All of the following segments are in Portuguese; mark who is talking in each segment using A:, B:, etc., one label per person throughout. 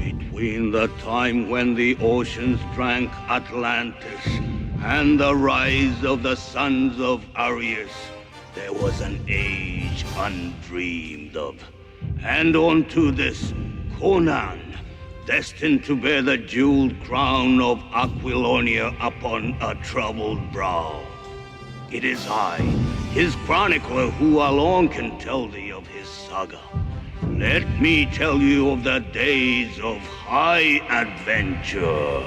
A: Between the time when the oceans drank Atlantis and the rise of the sons of Arius, there was an age undreamed of. And unto this, Conan, destined to bear the jeweled crown of Aquilonia upon a troubled brow. It is I, his chronicler, who alone can tell thee of his saga. Let me tell you of the days of high adventure.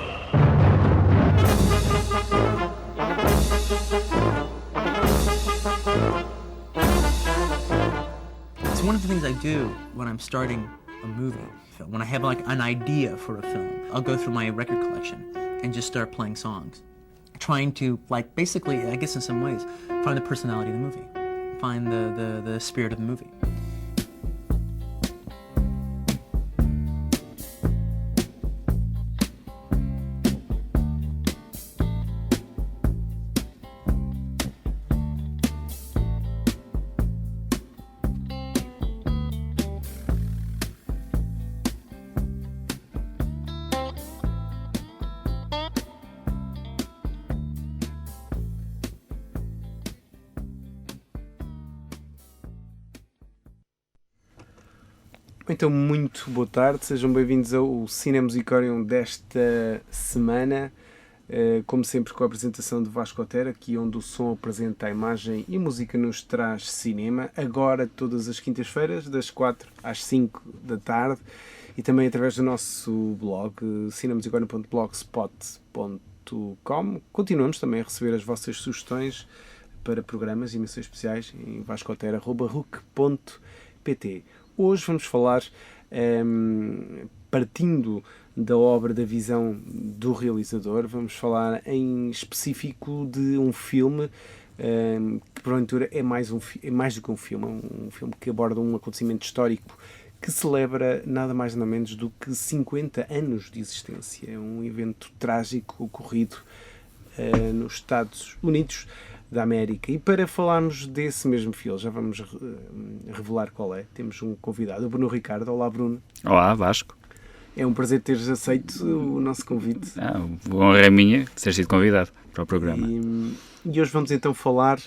B: It's one of the things I do when I'm starting a movie film. When I have like an idea for a film, I'll go through my record collection and just start playing songs. Trying to, like, basically, I guess in some ways, find the personality of the movie. Find the spirit of the movie.
C: Então, muito boa tarde, sejam bem-vindos ao Cine Musicarium desta semana, como sempre com a apresentação de Vasco Otero, aqui onde o som apresenta a imagem e a música nos traz cinema, agora todas as quintas-feiras, das 4 às 5 da tarde, e também através do nosso blog, cinemusicarium.blogspot.com. Continuamos também a receber as vossas sugestões para programas e emissões especiais em vascootero@ruc.pt. Hoje vamos falar, partindo da obra, da visão do realizador, vamos falar em específico de um filme que, porventura, é mais do que um filme que aborda um acontecimento histórico que celebra nada mais nada menos do que 50 anos de existência. É um evento trágico ocorrido nos Estados Unidos da América. E para falarmos desse mesmo filme, já vamos revelar qual é. Temos um convidado, o Bruno Ricardo. Olá, Bruno.
D: Olá, Vasco.
C: É um prazer teres aceito o nosso convite.
D: A honra é minha de ser sido convidado para o programa.
C: E hoje vamos então falar...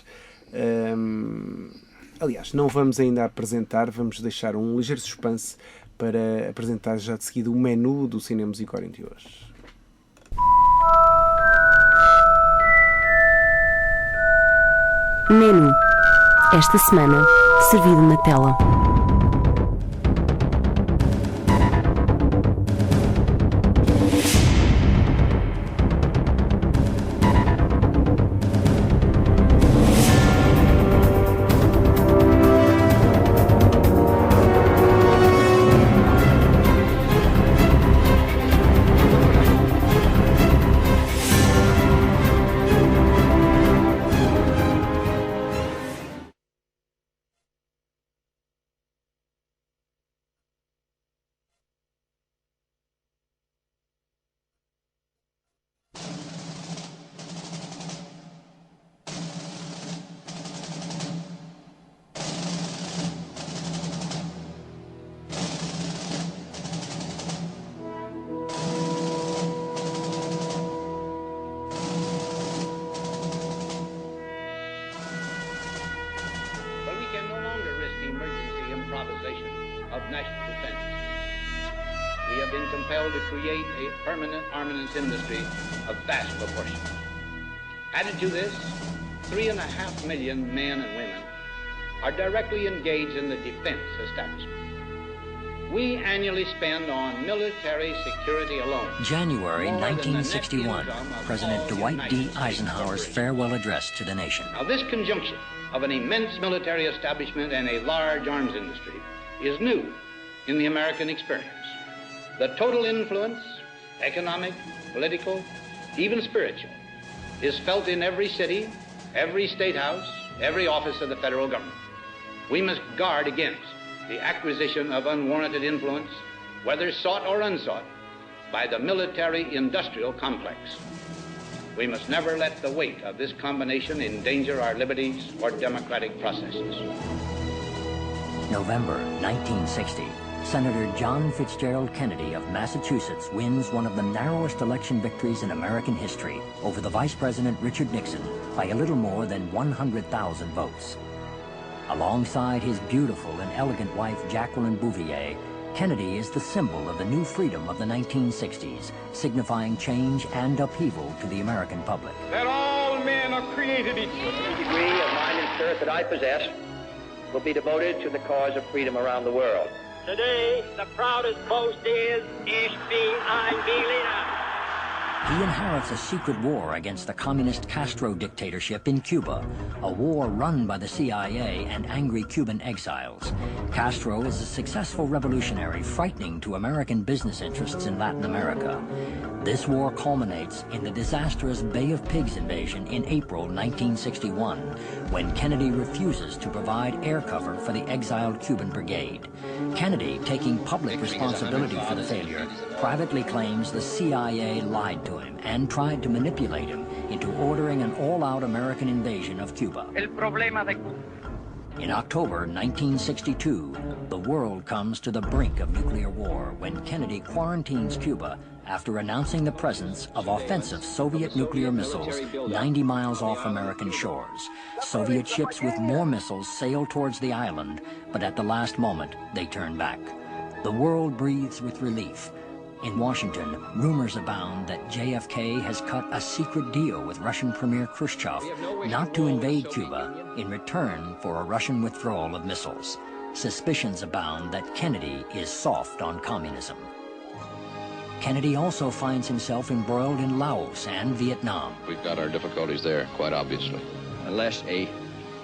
C: aliás, não vamos ainda apresentar, vamos deixar um ligeiro suspense para apresentar já de seguida o menu do Cine Musicarium de hoje.
E: Menu. Esta semana, servido na tela.
F: To create a permanent armaments industry of vast proportions. Added to this, 3.5 million men and women are directly engaged in the defense establishment. We annually spend on military security alone.
G: January 1961, President Dwight D. Eisenhower's farewell address to the nation.
F: Now, this conjunction of an immense military establishment and a large arms industry is new in the American experience. The total influence, economic, political, even spiritual, is felt in every city, every state house, every office of the federal government. We must guard against the acquisition of unwarranted influence, whether sought or unsought, by the military-industrial complex. We must never let the weight of this combination endanger our liberties or democratic processes.
G: November 1960, Senator John Fitzgerald Kennedy of Massachusetts wins one of the narrowest election victories in American history over the Vice President Richard Nixon by a little more than 100,000 votes. Alongside his beautiful and elegant wife Jacqueline Bouvier, Kennedy is the symbol of the new freedom of the 1960s, signifying change and upheaval to the American public.
H: That all men are created equal.
I: The degree of mind and spirit that I possess will be devoted to the cause of freedom around the world.
H: Today, the proudest boast is, Ich bin ein Berliner.
G: He inherits a secret war against the communist Castro dictatorship in Cuba, a war run by the CIA and angry Cuban exiles. Castro is a successful revolutionary frightening to American business interests in Latin America. This war culminates in the disastrous Bay of Pigs invasion in April 1961, when Kennedy refuses to provide air cover for the exiled Cuban brigade. Kennedy, taking public responsibility for the failure, privately claims the CIA lied to him and tried to manipulate him into ordering an all-out American invasion of Cuba. In October 1962, the world comes to the brink of nuclear war when Kennedy quarantines Cuba after announcing the presence of offensive Soviet nuclear missiles 90 miles off American shores. Soviet ships with more missiles sail towards the island, but at the last moment, they turn back. The world breathes with relief. In Washington, rumors abound that JFK has cut a secret deal with Russian Premier Khrushchev not to invade Cuba in return for a Russian withdrawal of missiles. Suspicions abound that Kennedy is soft on communism. Kennedy also finds himself embroiled in Laos and Vietnam.
J: We've got our difficulties there, quite obviously.
I: Unless a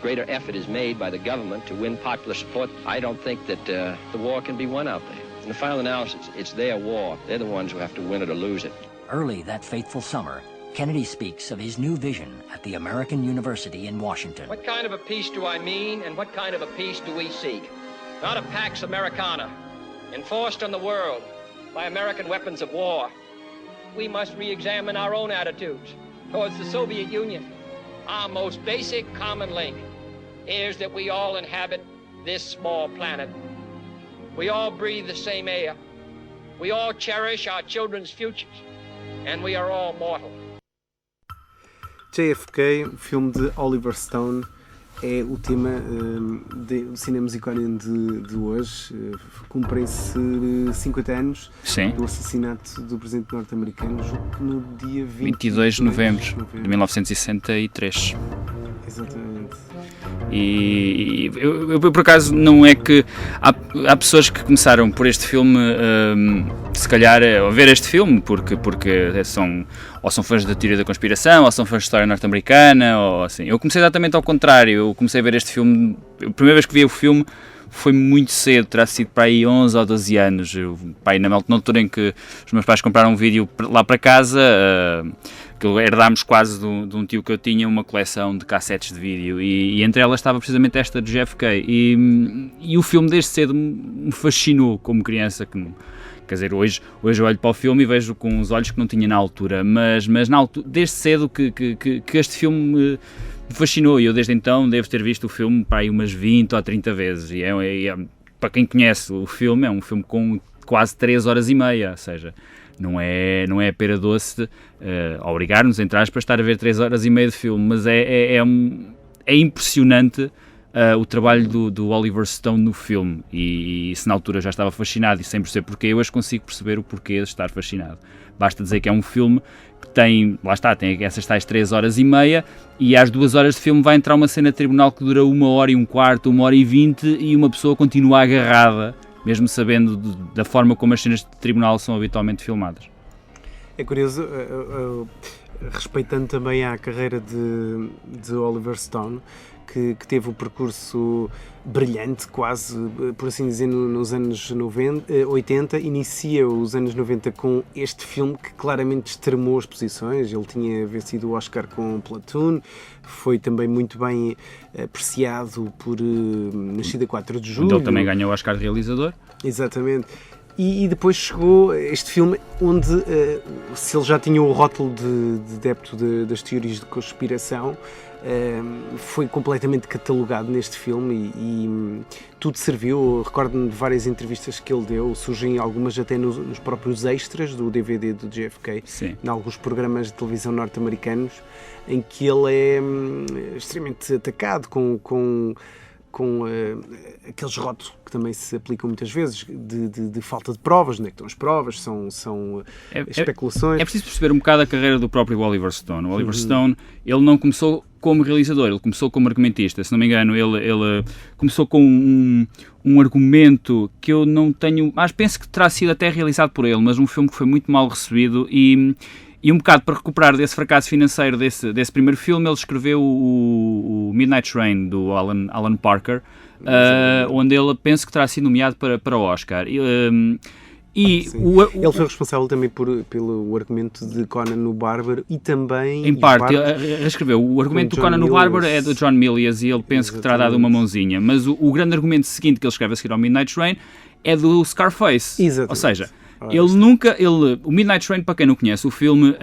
I: greater effort is made by the government to win popular support, I don't think that the war can be won out there. In the final analysis, it's their war. They're the ones who have to win it or lose it.
G: Early that fateful summer, Kennedy speaks of his new vision at the American University in Washington.
I: What kind of a peace do I mean, and what kind of a peace do we seek? Not a Pax Americana, enforced on the world by American weapons of war. We must re-examine our own attitudes towards the Soviet Union. Our most basic common link is that we all inhabit this small planet. We all breathe the same air. We all cherish our children's futures. And we are all mortal.
C: JFK, o filme de Oliver Stone, é o tema do cinema musicório de hoje. Cumprem-se 50 anos do assassinato do presidente norte-americano, julgo que no dia
D: 22 de novembro de 1963.
C: Exatamente.
D: E eu por acaso, não é que há pessoas que começaram por este filme, se calhar a ver este filme porque são fãs da teoria da conspiração, ou são fãs de história norte-americana, ou assim. Eu comecei exatamente ao contrário. Eu comecei a ver este filme, a primeira vez que vi o filme foi muito cedo, terá sido para aí 11 ou 12 anos. Na altura em que os meus pais compraram um vídeo lá para casa, que herdámos quase de um tio que eu tinha uma coleção de cassetes de vídeo, e entre elas estava precisamente esta de JFK, e o filme desde cedo me fascinou como criança. Quer dizer, hoje eu olho para o filme e vejo com os olhos que não tinha na altura, mas na altura, desde cedo que este filme me fascinou, e eu desde então devo ter visto o filme para aí umas 20 ou 30 vezes, e para quem conhece o filme, é um filme com quase 3 horas e meia, ou seja, não é pera doce obrigar-nos, entre aspas, a estar a ver 3 horas e meia de filme, mas é impressionante o trabalho do Oliver Stone no filme, e se na altura já estava fascinado e sem perceber porquê, eu hoje consigo perceber o porquê de estar fascinado. Basta dizer que é um filme que tem essas tais 3 horas e meia, e às 2 horas de filme vai entrar uma cena de tribunal que dura 1 hora e um quarto, 1 hora e 20, e uma pessoa continua agarrada, mesmo sabendo da forma como as cenas de tribunal são habitualmente filmadas.
C: É curioso, respeitando também a carreira de Oliver Stone, que teve um percurso brilhante, quase, por assim dizer, nos anos 80, inicia os anos 90 com este filme que claramente extremou as posições. Ele tinha vencido o Oscar com Platoon, foi também muito bem apreciado por Nascida 4 de Julho.
D: Onde ele também ganhou o Oscar de realizador.
C: Exatamente. E depois chegou este filme onde, se ele já tinha o rótulo de adepto das teorias de conspiração, foi completamente catalogado neste filme e tudo serviu. Recordo-me de várias entrevistas que ele deu, surgem algumas até nos próprios extras do DVD do JFK, em alguns programas de televisão norte-americanos, em que ele é extremamente atacado com aqueles rótulos que também se aplicam muitas vezes de falta de provas. Onde é que estão as provas? São especulações.
D: É preciso perceber um bocado a carreira do próprio Oliver Stone. O Oliver Stone, ele não começou como realizador, ele começou como argumentista. Se não me engano, ele começou com um argumento que eu não tenho... Mas penso que terá sido até realizado por ele, mas um filme que foi muito mal recebido e um bocado para recuperar desse fracasso financeiro desse primeiro filme, ele escreveu o Midnight Train, do Alan Parker, onde ele penso que terá sido nomeado para o Oscar. Ele
C: foi responsável também pelo argumento de Conan o Bárbaro e também...
D: Em parte, ele escreveu. O argumento do Conan o Bárbaro é do John Milius e ele penso que terá dado uma mãozinha. Mas o grande argumento seguinte que ele escreve a seguir ao Midnight Train é do Scarface.
C: Exatamente.
D: Ou seja... o Midnight Train, para quem não conhece, o filme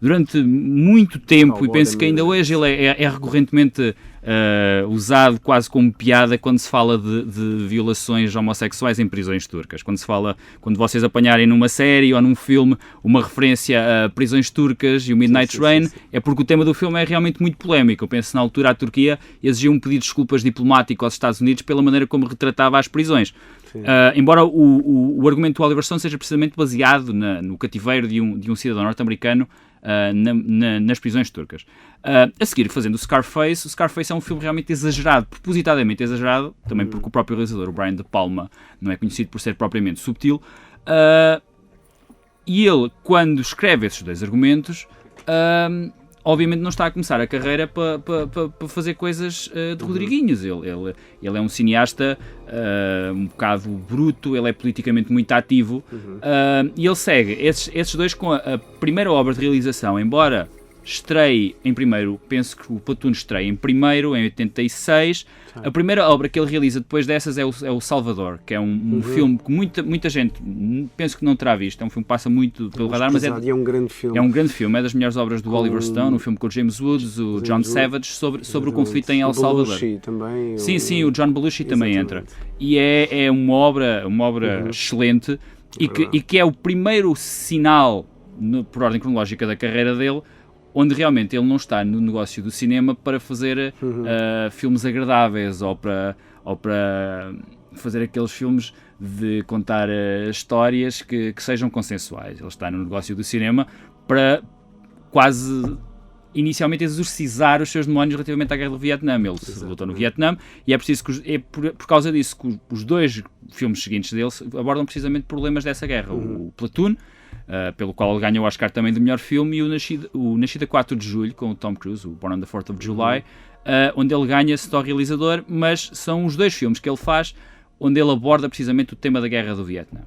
D: durante muito tempo, e penso que ainda hoje ele é recorrentemente usado quase como piada quando se fala de violações homossexuais em prisões turcas. Quando vocês apanharem numa série ou num filme uma referência a prisões turcas e o Midnight Train, é porque o tema do filme é realmente muito polémico. Eu penso que na altura a Turquia exigiu um pedido de desculpas diplomático aos Estados Unidos pela maneira como retratava as prisões. Embora o argumento do Oliver Stone seja precisamente baseado no cativeiro de um cidadão norte-americano nas prisões turcas. A seguir, fazendo o Scarface é um filme realmente exagerado, propositadamente exagerado, também porque o próprio realizador, o Brian De Palma, não é conhecido por ser propriamente subtil, e ele, quando escreve esses dois argumentos, obviamente não está a começar a carreira para fazer coisas de Rodriguinhos. Ele é um cineasta um bocado bruto, ele é politicamente muito ativo, e ele segue esses dois com a primeira obra de realização, embora estreie em primeiro, penso que o Platoon estreia em primeiro, em 86. A primeira obra que ele realiza depois dessas é o Salvador, que é um filme que muita gente penso que não terá visto. É um filme que passa muito pelo radar, mas
C: é um grande filme.
D: É um grande filme, é das melhores obras do Oliver Stone, um filme com o James Woods, o John Savage, sobre o conflito em El Salvador.
C: Também,
D: sim, o John Belushi também entra. E é uma obra excelente e que é o primeiro sinal, por ordem cronológica da carreira dele, onde realmente ele não está no negócio do cinema para fazer filmes agradáveis ou para fazer aqueles filmes de contar histórias que sejam consensuais. Ele está no negócio do cinema para quase inicialmente exorcizar os seus demónios relativamente à guerra do Vietnã. Ele lutou no Vietnã e é preciso por causa disso que os dois filmes seguintes dele abordam precisamente problemas dessa guerra. O Platoon, pelo qual ele ganha o Oscar também de melhor filme, e o Nascida 4 de Julho, com o Tom Cruise, o Born on the 4th of July, onde ele ganha só realizador, mas são os dois filmes que ele faz onde ele aborda precisamente o tema da guerra do Vietnã.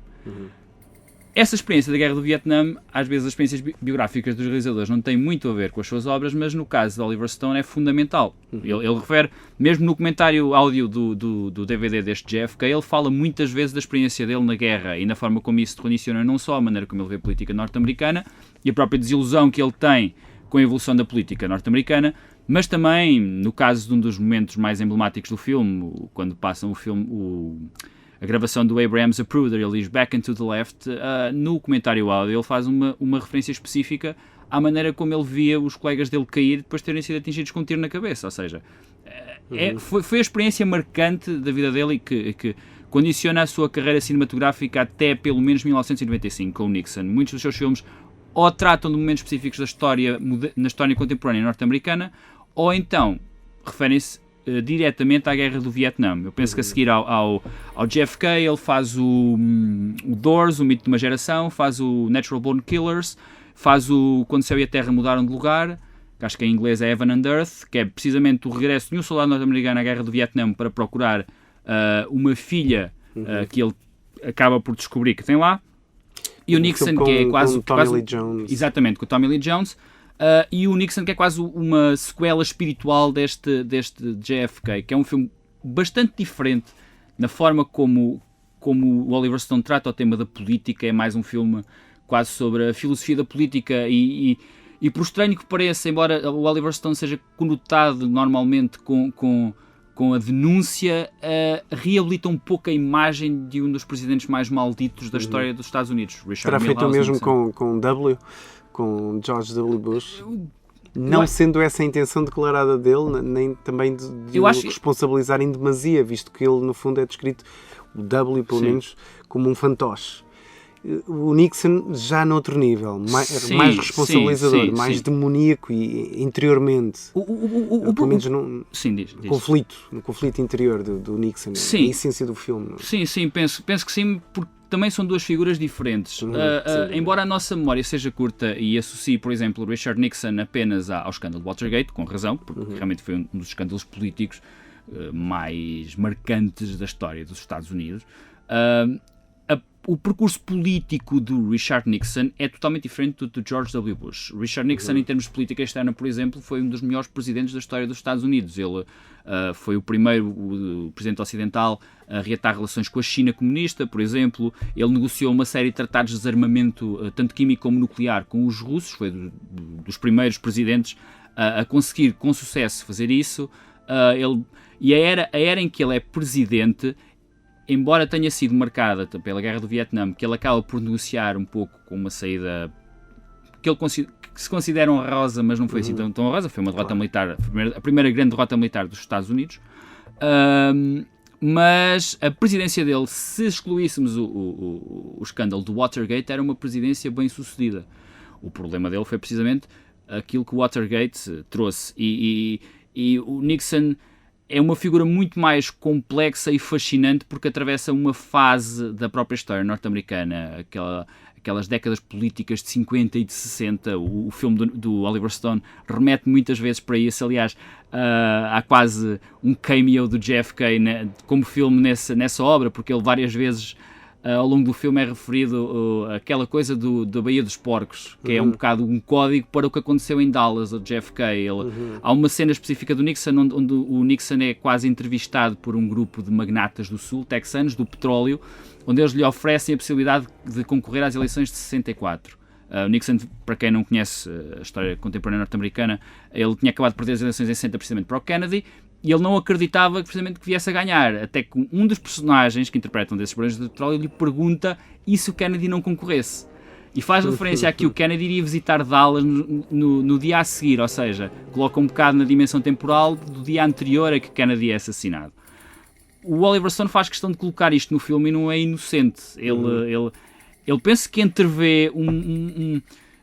D: Essa experiência da guerra do Vietnã, às vezes as experiências biográficas dos realizadores não têm muito a ver com as suas obras, mas no caso de Oliver Stone é fundamental. Ele refere, mesmo no comentário áudio do DVD deste JFK, ele fala muitas vezes da experiência dele na guerra e na forma como isso condiciona não só a maneira como ele vê a política norte-americana e a própria desilusão que ele tem com a evolução da política norte-americana, mas também, no caso de um dos momentos mais emblemáticos do filme, quando passam o filme... A gravação do Abraham Zapruder, ele diz Back and to the Left, no comentário áudio ele faz uma referência específica à maneira como ele via os colegas dele cair depois de terem sido atingidos com um tiro na cabeça. Ou seja, foi a experiência marcante da vida dele e que condiciona a sua carreira cinematográfica até pelo menos 1995, com o Nixon. Muitos dos seus filmes ou tratam de momentos específicos da história, na história contemporânea norte-americana, ou então referem-se diretamente à guerra do Vietnã. Eu penso que a seguir ao JFK ele faz o Doors, o Mito de uma Geração, faz o Natural Born Killers, faz o Quando o Céu e a Terra Mudaram de Lugar, que acho que em inglês é Heaven and Earth, que é precisamente o regresso de um soldado norte-americano à guerra do Vietnã para procurar uma filha que ele acaba por descobrir que tem lá, e o Nixon, que é quase...
C: Tommy Lee Jones.
D: Exatamente, com o Tommy Lee Jones. E o Nixon, que é quase uma sequela espiritual deste JFK, que é um filme bastante diferente na forma como o Oliver Stone trata o tema da política. É mais um filme quase sobre a filosofia da política e E por estranho que pareça, embora o Oliver Stone seja conotado normalmente com a denúncia, reabilita um pouco a imagem de um dos presidentes mais malditos da história dos Estados Unidos, Richard
C: Terá feito o
D: Milhouse
C: mesmo
D: Nixon.
C: com George W. Bush? Não sendo essa a intenção declarada dele, nem também de o responsabilizar em demasia, visto que ele, no fundo, é descrito, o W, pelo menos, como um fantoche. O Nixon já noutro nível, mais responsabilizador, mais demoníaco e interiormente. Pelo menos no conflito interior do Nixon, a essência do filme.
D: Sim, penso que sim, porque também são duas figuras diferentes. Embora a nossa memória seja curta e associe, por exemplo, Richard Nixon apenas ao escândalo de Watergate, com razão, porque realmente foi um dos escândalos políticos mais marcantes da história dos Estados Unidos, o percurso político do Richard Nixon é totalmente diferente do George W. Bush. Richard Nixon, em termos de política externa, por exemplo, foi um dos melhores presidentes da história dos Estados Unidos. Ele foi o primeiro presidente ocidental a reatar relações com a China comunista, por exemplo. Ele negociou uma série de tratados de desarmamento, tanto químico como nuclear, com os russos. Foi dos primeiros presidentes a conseguir, com sucesso, fazer isso. E a era em que ele é presidente, embora tenha sido marcada pela Guerra do Vietnã, que ele acaba por negociar um pouco com uma saída que se considera honrosa, mas não foi assim tão honrosa, foi uma derrota militar, a primeira grande derrota militar dos Estados Unidos, mas a presidência dele, se excluíssemos o escândalo do Watergate, era uma presidência bem sucedida. O problema dele foi precisamente aquilo que o Watergate trouxe, e o Nixon é uma figura muito mais complexa e fascinante porque atravessa uma fase da própria história norte-americana, aquelas décadas políticas de 50 e de 60. O filme do Oliver Stone remete muitas vezes para isso. Aliás, há quase um cameo do JFK como filme nessa obra, porque ele várias vezes ao longo do filme é referido aquela coisa da Baía dos Porcos, que é um bocado um código para o que aconteceu em Dallas, o JFK. Há uma cena específica do Nixon onde o Nixon é quase entrevistado por um grupo de magnatas do sul, texanos, do petróleo, onde eles lhe oferecem a possibilidade de concorrer às eleições de 64. O Nixon, para quem não conhece a história contemporânea norte-americana, ele tinha acabado de perder as eleições em 60 precisamente para o Kennedy, e ele não acreditava precisamente que viesse a ganhar, até que um dos personagens que interpretam desses barões de petróleo lhe pergunta e se o Kennedy não concorresse. E faz referência a que o Kennedy iria visitar Dallas no dia a seguir, ou seja, coloca um bocado na dimensão temporal do dia anterior a que Kennedy é assassinado. O Oliver Stone faz questão de colocar isto no filme e não é inocente. Ele pensa que entrevê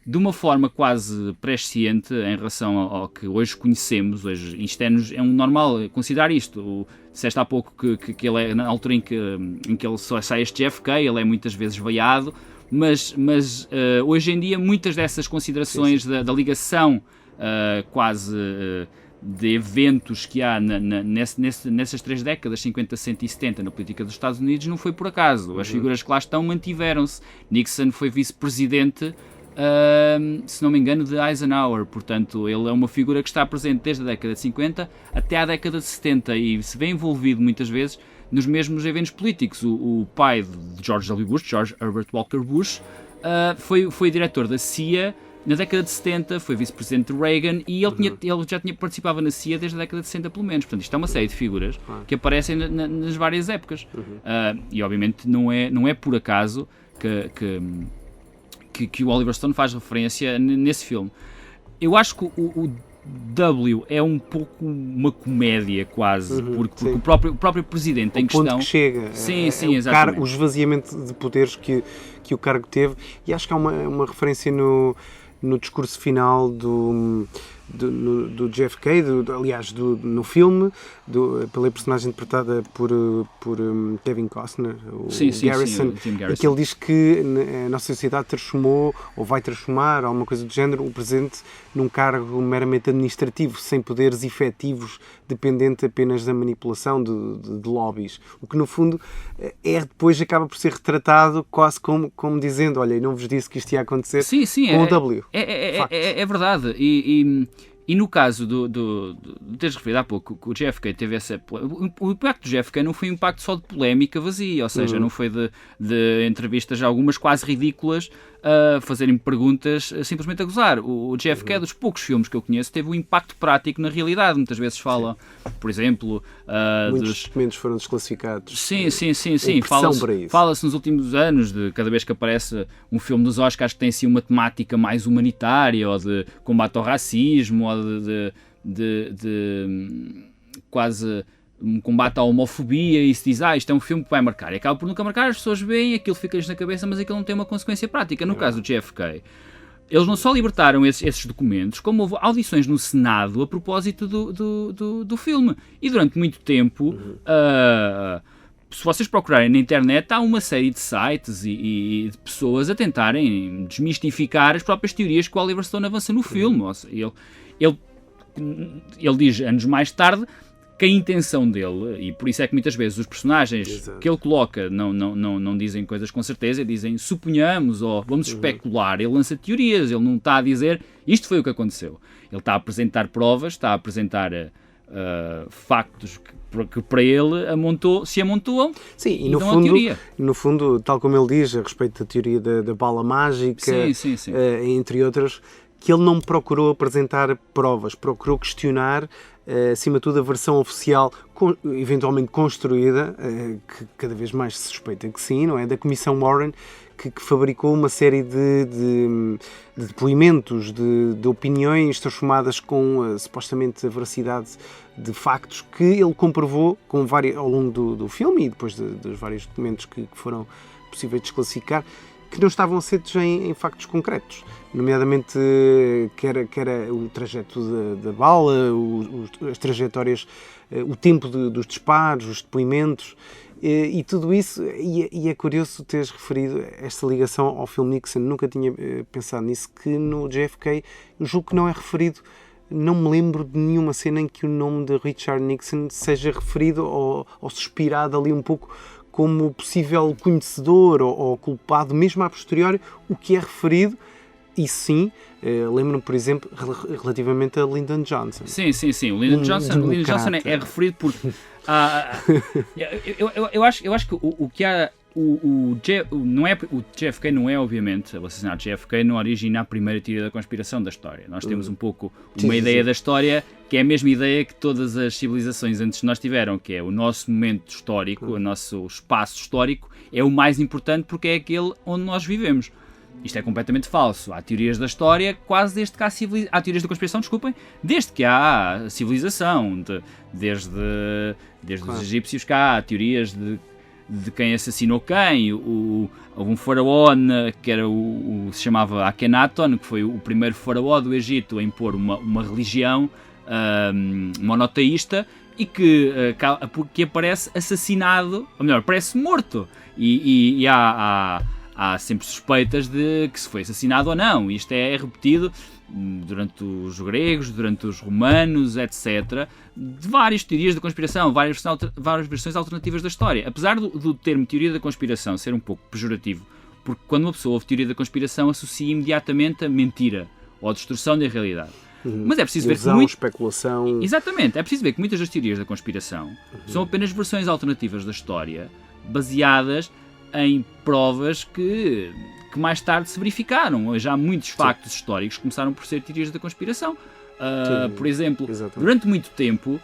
D: de uma forma quase presciente em relação ao que hoje conhecemos. Hoje, isto é um normal considerar isto. Disseste há pouco que ele é, na altura em que ele só sai este JFK, ele é muitas vezes veiado, mas hoje em dia muitas dessas considerações da ligação quase de eventos que há nessas 3 décadas, 50, 60 e 70, na política dos Estados Unidos, não foi por acaso. As figuras que lá estão mantiveram-se. Nixon foi vice-presidente, se não me engano, de Eisenhower. Portanto, ele é uma figura que está presente desde a década de 50 até à década de 70 e se vê envolvido muitas vezes nos mesmos eventos políticos. O pai de George W. Bush, George Herbert Walker Bush, foi diretor da CIA na década de 70, foi vice-presidente de Reagan e ele já participava na CIA desde a década de 60 pelo menos. Portanto, isto é uma série de figuras que aparecem nas várias épocas. E obviamente não é por acaso que o Oliver Stone faz referência nesse filme. Eu acho que o W é um pouco uma comédia quase, porque o próprio presidente em questão...
C: O ponto que chega,
D: exatamente.
C: O esvaziamento de poderes que o cargo teve, e acho que há uma referência no discurso final do JFK, aliás, no filme, pela personagem interpretada por Kevin Costner, o Garrison, em que ele diz que a nossa sociedade transformou, ou vai transformar, alguma coisa do género, o presidente num cargo meramente administrativo, sem poderes efetivos, dependente apenas da manipulação de lobbies. O que, no fundo, depois acaba por ser retratado quase como dizendo, olha, não vos disse que isto ia acontecer com o W.
D: É verdade. E no caso do teres referido há pouco, que o JFK teve essa... O impacto do JFK não foi um impacto só de polémica vazia, ou seja, não foi de entrevistas, algumas quase ridículas, a fazerem perguntas simplesmente a gozar. O JFK é dos poucos filmes que eu conheço teve um impacto prático na realidade. Muitas vezes fala, por exemplo...
C: muitos documentos foram desclassificados.
D: Sim. Fala-se nos últimos anos, de cada vez que aparece um filme dos Oscars que tem assim uma temática mais humanitária, ou de combate ao racismo, ou de quase... um combate à homofobia, e se diz, isto é um filme que vai marcar, e acaba por nunca marcar, as pessoas veem, aquilo fica-lhes na cabeça, mas aquilo não tem uma consequência prática. No caso do JFK, eles não só libertaram esses documentos, como houve audições no Senado a propósito do filme, e durante muito tempo, se vocês procurarem na internet, há uma série de sites e de pessoas a tentarem desmistificar as próprias teorias que o Oliver Stone avança no filme. Ou seja, ele diz, anos mais tarde, que a intenção dele, e por isso é que muitas vezes os personagens que ele coloca não dizem coisas com certeza, dizem suponhamos, ou vamos especular. Ele lança teorias, ele não está a dizer isto foi o que aconteceu. Ele está a apresentar provas, está a apresentar factos que para ele se amontoam.
C: Sim, e no fundo, tal como ele diz a respeito da teoria da bala mágica, entre outras, que ele não procurou apresentar provas, procurou questionar, acima de tudo, a versão oficial, eventualmente construída, que cada vez mais se suspeita que sim, não é? Da Comissão Warren, que fabricou uma série de depoimentos, de opiniões transformadas com supostamente a veracidade de factos que ele comprovou ao longo do filme e depois dos vários documentos que foram possíveis de desclassificar, que não estavam assentes em factos concretos, nomeadamente que era o trajeto da bala, as trajetórias, o tempo dos disparos, os depoimentos e tudo isso. E é curioso teres referido esta ligação ao filme Nixon. Nunca tinha pensado nisso, que no JFK eu julgo que não é referido. Não me lembro de nenhuma cena em que o nome de Richard Nixon seja referido ou suspirado ali um pouco como possível conhecedor ou culpado, mesmo a posteriori. O que é referido, e sim, lembro-me, por exemplo, relativamente a Lyndon Johnson.
D: Sim, o Lyndon Johnson é referido porque eu acho que o que há o JFK não é, obviamente, o assassinato de JFK não origina a primeira teoria da conspiração da história. Nós temos um pouco uma ideia da história que é a mesma ideia que todas as civilizações antes de nós tiveram, que é o nosso momento histórico, o nosso espaço histórico é o mais importante porque é aquele onde nós vivemos. Isto é completamente falso. Há teorias da história quase desde que há civilização. Há teorias da conspiração, desde que há civilização. Desde os egípcios cá há teorias de quem assassinou quem. Houve um faraó que se chamava Akhenaton, que foi o primeiro faraó do Egito a impor uma religião monoteísta e que aparece assassinado, ou melhor, aparece morto. E há sempre suspeitas de que se foi assassinado ou não. Isto é repetido durante os gregos, durante os romanos, etc. De várias teorias da conspiração, várias versões alternativas da história. Apesar do termo teoria da conspiração ser um pouco pejorativo, porque quando uma pessoa ouve teoria da conspiração associa imediatamente a mentira ou a destruição da realidade. Mas é preciso ver que
C: especulação...
D: Exatamente, é preciso ver que muitas das teorias da conspiração são apenas versões alternativas da história, baseadas em provas que mais tarde se verificaram. Já muitos factos históricos começaram por ser teorias da conspiração. Por exemplo, durante muito tempo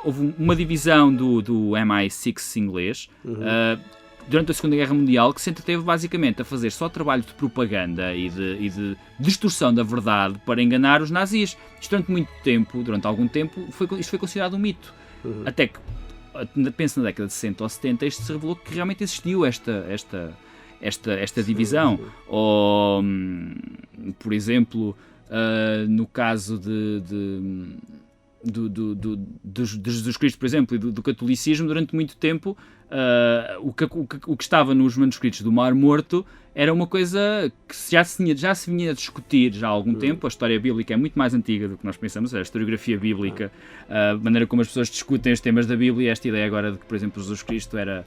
D: houve uma divisão do MI6 inglês durante a Segunda Guerra Mundial que se entreteve basicamente a fazer só trabalho de propaganda e de distorção da verdade para enganar os nazis. Durante algum tempo, isto foi considerado um mito. Até que, penso na década de 60 ou 70, isto se revelou que realmente existiu esta divisão. Ou, por exemplo, no caso de Jesus Cristo, por exemplo, e do catolicismo, durante muito tempo, o que estava nos manuscritos do Mar Morto era uma coisa que já se vinha a discutir já há algum tempo. A história bíblica é muito mais antiga do que nós pensamos, a historiografia bíblica, a maneira como as pessoas discutem os temas da Bíblia, esta ideia agora de que, por exemplo, Jesus Cristo era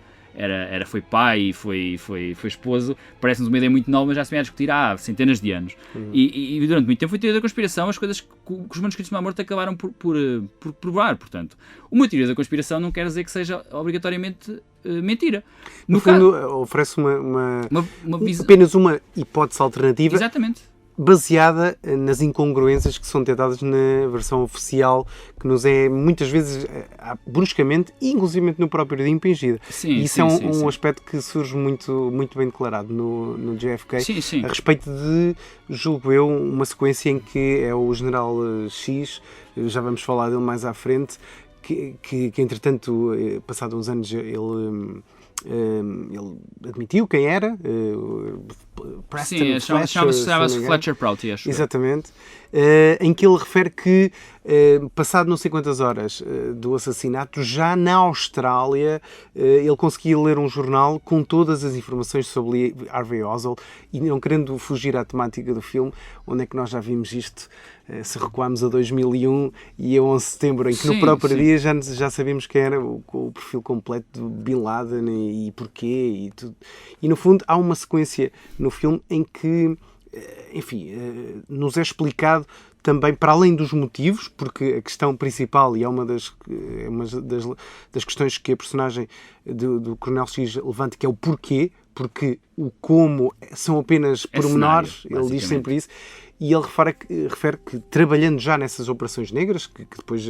D: foi pai e foi esposo, parece-nos uma ideia muito nova, mas já se vem a discutir há centenas de anos. E durante muito tempo foi teoria da conspiração as coisas que os manuscritos de Má Morte acabaram por provar. Portanto, uma teoria da conspiração não quer dizer que seja obrigatoriamente mentira.
C: No fundo, oferece apenas uma hipótese alternativa.
D: Exatamente.
C: Baseada nas incongruências que são tentadas na versão oficial, que nos é muitas vezes bruscamente e inclusive no próprio dia impingida. Isso é um aspecto que surge muito, muito bem declarado no JFK, a respeito de, julgo eu, uma sequência em que é o General X, já vamos falar dele mais à frente, que entretanto, passados uns anos, ele admitiu quem era, Preston
D: chamava-se Fletcher Prouty, acho.
C: Exatamente. Em que ele refere que, passado não sei quantas horas do assassinato, já na Austrália, ele conseguia ler um jornal com todas as informações sobre Harvey Oswald, e não querendo fugir à temática do filme, onde é que nós já vimos isto, se recuarmos a 2001 e a 11 de setembro, em que no próprio dia já sabíamos quem era o perfil completo de Bin Laden e porquê e tudo. E no fundo há uma sequência no filme em que, enfim, nos é explicado também, para além dos motivos, porque a questão principal, e é uma das questões que a personagem do Coronel X levanta, que é o porquê, porque o como são apenas pormenores, ele diz sempre isso. E ele refere que, trabalhando já nessas operações negras, que depois,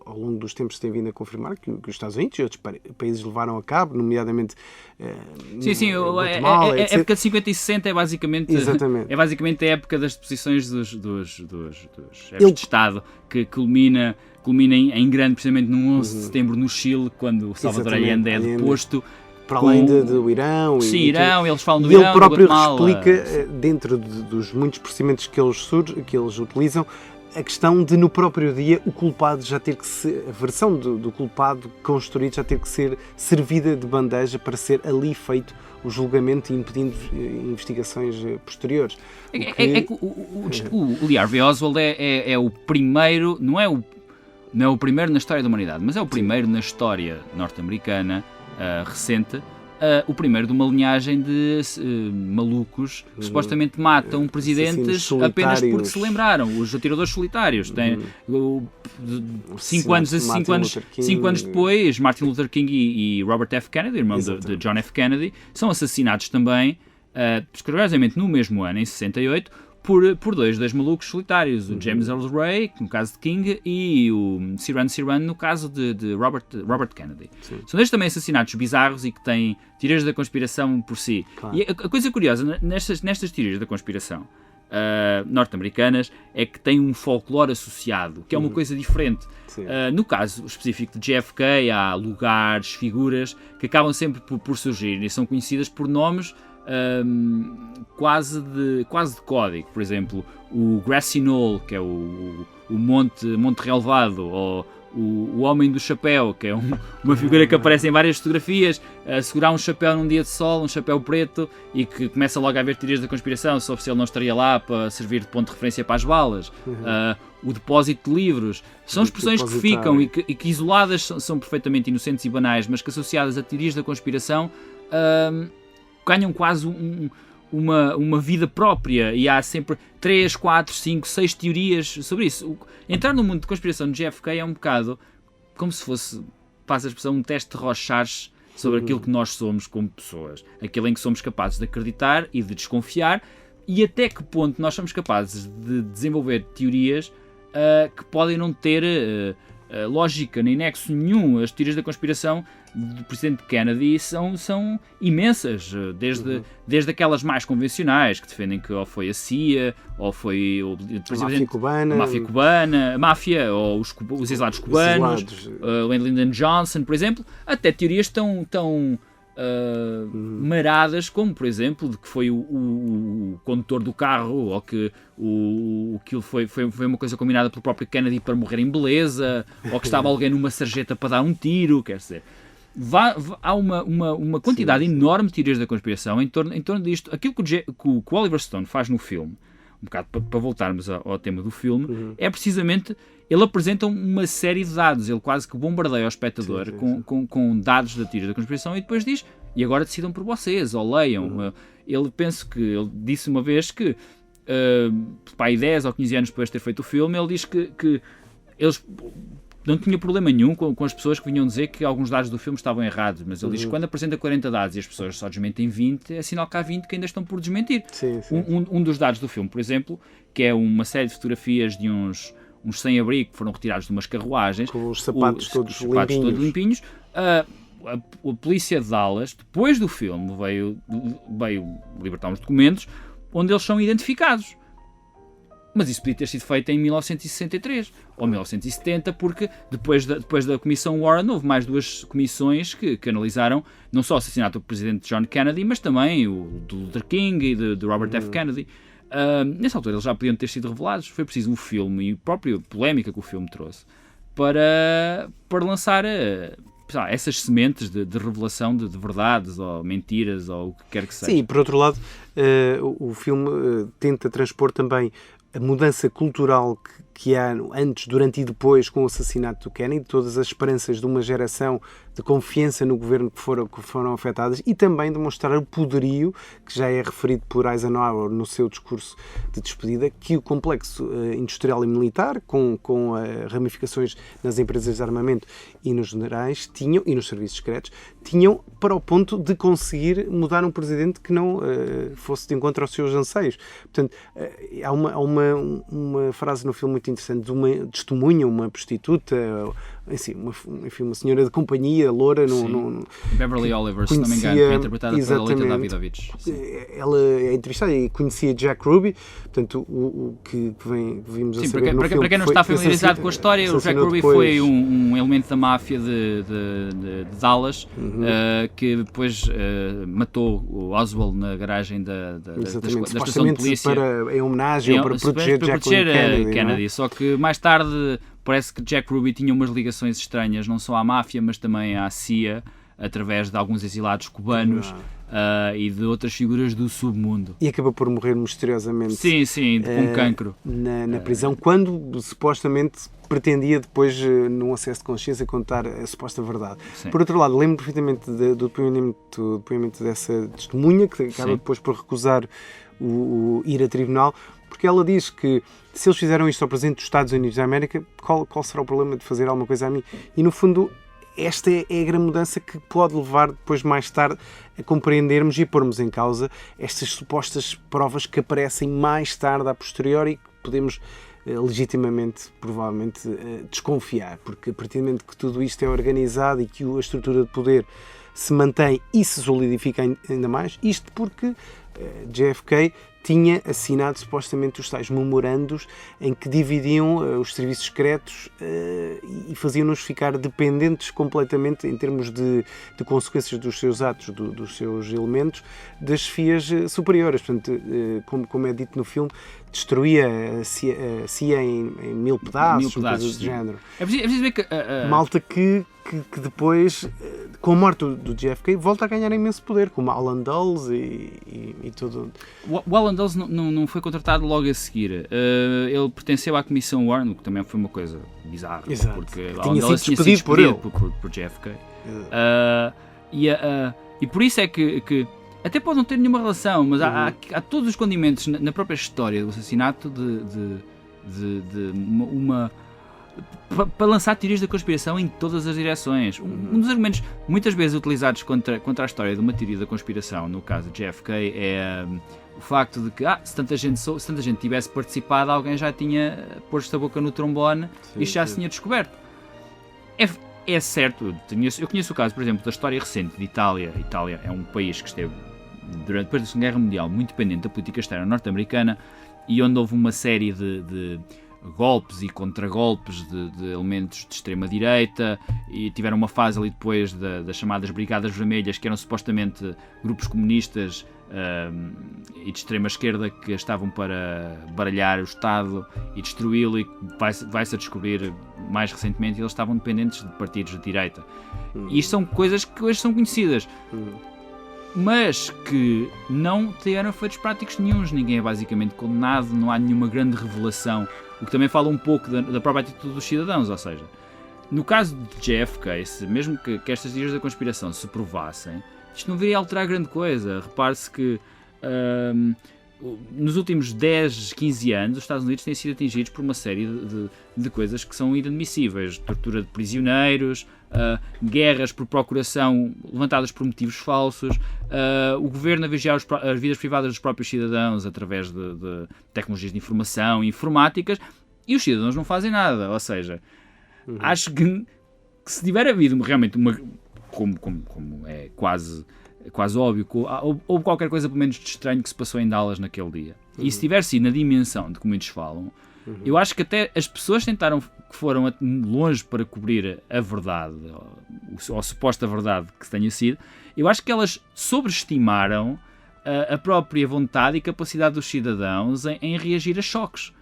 C: ao longo dos tempos, se tem vindo a confirmar que os Estados Unidos e outros países levaram a cabo, nomeadamente
D: Guatemala, a época de 50 e 60 é basicamente a época das deposições dos chefes de Estado, que culmina em grande, precisamente no 11 de setembro, no Chile, quando o Salvador Allende é deposto.
C: Para além do Irão.
D: Irão, eles falam do Irão,
C: ele próprio explica, dentro dos muitos procedimentos que eles utilizam, a questão de, no próprio dia, o culpado já ter que ser, a versão do culpado construído já ter que ser servida de bandeja para ser ali feito o julgamento e impedindo investigações posteriores.
D: O Lee Harvey Oswald é o primeiro, não é o primeiro na história da humanidade, mas é o primeiro na história norte-americana recente, o primeiro de uma linhagem de malucos que supostamente matam presidentes apenas porque se lembraram. Os atiradores solitários têm 5 anos depois, Martin Luther King e Robert F. Kennedy, irmão de John F. Kennedy, são assassinados também, curiosamente no mesmo ano, em 68, por dois malucos solitários, o James Earl Ray, no caso de King, e o Sirhan, no caso de Robert Kennedy. São dois também assassinatos bizarros e que têm teorias da conspiração por si. Claro. E a coisa curiosa nestas teorias da conspiração norte-americanas é que tem um folclore associado, que é uma coisa diferente. No caso específico de JFK, há lugares, figuras que acabam sempre por surgir e são conhecidas por nomes quase de código. Por exemplo, o Grassy Knoll, que é o monte relevado, ou o Homem do Chapéu, que é uma figura que aparece em várias fotografias, a segurar um chapéu num dia de sol, um chapéu preto, e que começa logo a haver teorias da conspiração sobre se ele não estaria lá para servir de ponto de referência para as balas. O depósito de livros. São expressões que ficam e que isoladas são perfeitamente inocentes e banais, mas que associadas a teorias da conspiração ganham quase uma vida própria, e há sempre 3, 4, 5, 6 teorias sobre isso. Entrar no mundo de conspiração de JFK é um bocado como se fosse, passa a expressão, um teste de Rorschach sobre aquilo que nós somos como pessoas, aquilo em que somos capazes de acreditar e de desconfiar, e até que ponto nós somos capazes de desenvolver teorias que podem não ter lógica nem nexo nenhum. As teorias da conspiração do presidente Kennedy são imensas, desde aquelas mais convencionais, que defendem que ou foi a CIA, ou foi o
C: máfia
D: cubana, a máfia, ou os exilados cubanos, o Lyndon Johnson, por exemplo, até teorias tão maradas como, por exemplo, de que foi o condutor do carro, ou que aquilo foi uma coisa combinada pelo próprio Kennedy para morrer em beleza, ou que estava alguém numa sarjeta para dar um tiro. Quer dizer, há uma quantidade enorme de teorias da conspiração em torno disto. Aquilo que o Oliver Stone faz no filme, um bocado para voltarmos ao tema do filme, é precisamente, ele apresenta uma série de dados, ele quase que bombardeia o espectador com dados da teoria da conspiração e depois diz, e agora decidam por vocês, ou leiam. Ele disse uma vez que, há 10 ou 15 anos depois de ter feito o filme, ele diz que eles não tinha problema nenhum com as pessoas que vinham dizer que alguns dados do filme estavam errados, mas ele diz que quando apresenta 40 dados e as pessoas só desmentem 20, é sinal que há 20 que ainda estão por desmentir. Um dos dados do filme, por exemplo, que é uma série de fotografias de uns sem-abrigo que foram retirados de umas carruagens,
C: com os sapatos todos
D: limpinhos. A polícia de Dallas, depois do filme, veio libertar uns documentos onde eles são identificados. Mas isso podia ter sido feito em 1963 ou 1970, porque depois da Comissão Warren houve mais 2 comissões que analisaram não só o assassinato do presidente John Kennedy, mas também o do Luther King e do Robert F. Kennedy. Nessa altura eles já podiam ter sido revelados. Foi preciso um filme e a própria polémica que o filme trouxe para lançar essas sementes de revelação de verdades ou mentiras ou o que quer que seja.
C: Sim, por outro lado, o filme tenta transpor também a mudança cultural que há antes, durante e depois com o assassinato do Kennedy, todas as esperanças de uma geração de confiança no governo que foram afetadas, e também demonstrar o poderio, que já é referido por Eisenhower no seu discurso de despedida, que o complexo industrial e militar, com ramificações nas empresas de armamento e nos generais, tinham, e nos serviços secretos, tinham para o ponto de conseguir mudar um presidente que não fosse de encontro aos seus anseios. Portanto, há uma frase no filme muito interessante de uma testemunha, uma prostituta, assim, uma senhora de companhia, loura,
D: Beverly Oliver, se não me engano, que é interpretada pela Lolita Davidovich.
C: Ela é entrevistada e conhecia Jack Ruby, portanto, o que vimos a saber no filme.
D: Para quem não está familiarizado com a história, o Jack Ruby foi um elemento da máfia de Dallas, que depois matou o Oswald na garagem da estação de polícia.
C: Em homenagem ou para proteger Jacqueline Kennedy.
D: Só que mais tarde parece que Jack Ruby tinha umas ligações estranhas, não só à máfia, mas também à CIA, através de alguns exilados cubanos e de outras figuras do submundo.
C: E acabou por morrer misteriosamente.
D: Sim, com cancro.
C: Na prisão, quando supostamente pretendia depois, num acesso de consciência, contar a suposta verdade. Sim. Por outro lado, lembro perfeitamente do depoimento dessa testemunha, que acaba depois por recusar ir a tribunal, porque ela diz que se eles fizeram isto ao presidente dos Estados Unidos da América, qual será o problema de fazer alguma coisa a mim? E no fundo, esta é a grande mudança que pode levar depois, mais tarde, a compreendermos e pormos em causa estas supostas provas que aparecem mais tarde, a posteriori, e que podemos legitimamente, provavelmente, desconfiar, porque a partir do momento que tudo isto é organizado e que a estrutura de poder se mantém e se solidifica ainda mais, isto porque JFK tinha assinado supostamente os tais memorandos em que dividiam os serviços secretos e faziam-nos ficar dependentes completamente, em termos de consequências dos seus atos, dos seus elementos, das chefias superiores. Portanto, como é dito no filme, destruía a CIA em 1000 pedaços, coisas do género.
D: É preciso ver que
C: malta que depois, com a morte do JFK, volta a ganhar imenso poder, como Alan Dulles e tudo.
D: O Alan Dulles não foi contratado logo a seguir. Ele pertenceu à Comissão Warren, que também foi uma coisa bizarra.
C: Exato.
D: Porque
C: tinha sido despedido por ele.
D: Por JFK. E por isso é que até pode não ter nenhuma relação, mas há todos os condimentos na própria história do assassinato para lançar teorias da conspiração em todas as direções. Um dos argumentos muitas vezes utilizados contra a história de uma teoria da conspiração, no caso de JFK, é o facto de que se tanta gente tivesse participado, alguém já tinha posto a boca no trombone e já se tinha descoberto. É certo, eu conheço o caso, por exemplo, da história recente de Itália. Itália é um país que esteve, depois da Segunda Guerra Mundial, muito dependente da política externa norte-americana, e onde houve uma série de golpes e contragolpes de elementos de extrema-direita, e tiveram uma fase ali depois das chamadas Brigadas Vermelhas, que eram supostamente grupos comunistas e de extrema-esquerda que estavam para baralhar o Estado e destruí-lo, e vai-se a descobrir mais recentemente que eles estavam dependentes de partidos de direita. E isto são coisas que hoje são conhecidas. mas que não tiveram efeitos práticos nenhuns. Ninguém é basicamente condenado, não há nenhuma grande revelação, o que também fala um pouco da própria atitude dos cidadãos, ou seja, no caso de JFK, mesmo que estas teorias da conspiração se provassem, isto não viria a alterar grande coisa. Repare-se que nos últimos 10, 15 anos os Estados Unidos têm sido atingidos por uma série de coisas que são inadmissíveis. Tortura de prisioneiros, guerras por procuração levantadas por motivos falsos, o governo a vigiar as vidas privadas dos próprios cidadãos através de tecnologias de informação e informáticas, e os cidadãos não fazem nada. Ou seja, acho que se tiver havido realmente uma... Como é quase óbvio, houve qualquer coisa pelo menos de estranho que se passou em Dallas naquele dia. E se tiver sido na dimensão de que muitos falam, eu acho que até as pessoas que foram longe para cobrir a verdade, ou a suposta verdade que tenha sido, eu acho que elas sobreestimaram a própria vontade e capacidade dos cidadãos em reagir a choques.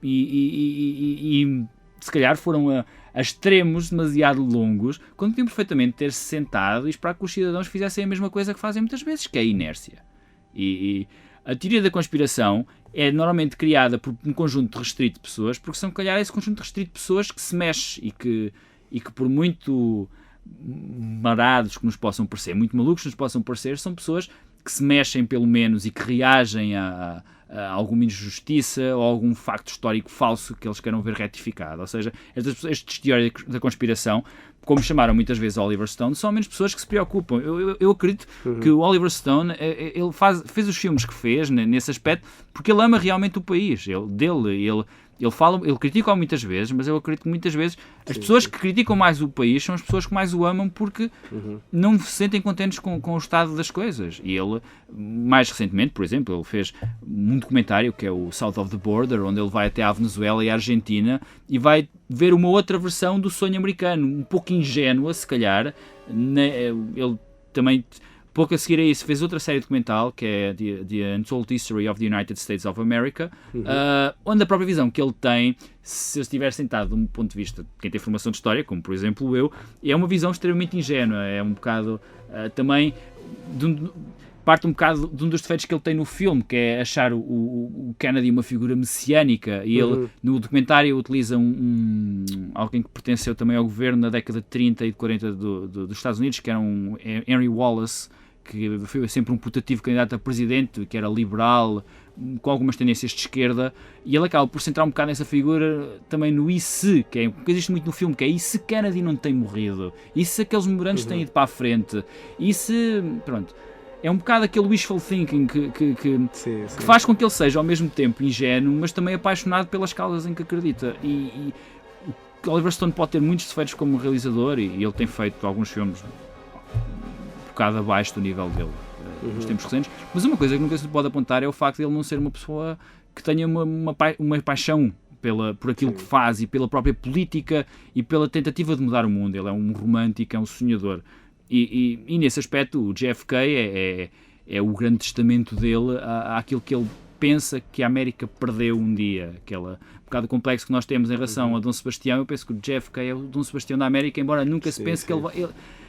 D: E se calhar foram a extremos demasiado longos, quando podiam perfeitamente ter-se sentado e esperar que os cidadãos fizessem a mesma coisa que fazem muitas vezes, que é a inércia. E a teoria da conspiração é normalmente criada por um conjunto restrito de pessoas, porque são, calhar, esse conjunto restrito de pessoas que se mexe e que por muito marados que nos possam parecer, muito malucos que nos possam parecer, são pessoas que se mexem pelo menos e que reagem a alguma injustiça ou algum facto histórico falso que eles queiram ver retificado. Ou seja, estes teóricos da conspiração, como chamaram muitas vezes Oliver Stone, são menos pessoas que se preocupam. Eu acredito que o Oliver Stone ele fez os filmes que fez nesse aspecto porque ele ama realmente o país. Ele critica-o muitas vezes, mas eu acredito que muitas vezes as pessoas que criticam mais o país são as pessoas que mais o amam porque não se sentem contentes com o estado das coisas. E ele, mais recentemente, por exemplo, ele fez um documentário que é o South of the Border, onde ele vai até à Venezuela e à Argentina e vai ver uma outra versão do sonho americano, um pouco ingênua, se calhar. Ele também... Pouco a seguir a isso, fez outra série documental, que é The Untold History of the United States of America, onde a própria visão que ele tem, se eu estiver sentado de um ponto de vista de quem tem formação de história, como por exemplo eu, é uma visão extremamente ingênua, é um bocado também... parte um bocado de um dos defeitos que ele tem no filme, que é achar o Kennedy uma figura messiânica, e ele no documentário utiliza alguém que pertenceu também ao governo na década de 30 e de 40 dos Estados Unidos, que era um Henry Wallace, que foi sempre um putativo candidato a presidente, que era liberal, com algumas tendências de esquerda, e ele acaba por centrar um bocado nessa figura também no e se, que existe muito no filme, que é e se Kennedy não tem morrido, e se aqueles memorandos têm ido para a frente, e se... pronto. É um bocado aquele wishful thinking que faz com que ele seja ao mesmo tempo ingênuo, mas também apaixonado pelas causas em que acredita. E o Oliver Stone pode ter muitos defeitos como realizador, e ele tem feito alguns filmes um bocado abaixo do nível dele nos tempos recentes, mas uma coisa que nunca se pode apontar é o facto de ele não ser uma pessoa que tenha uma paixão por aquilo que faz e pela própria política e pela tentativa de mudar o mundo. Ele é um romântico, é um sonhador. E nesse aspecto o JFK é o grande testamento dele àquilo que ele pensa que a América perdeu um dia, aquele bocado complexo que nós temos em relação a Dom Sebastião. Eu penso que o JFK é o Dom Sebastião da América, embora nunca se pense que ele vai...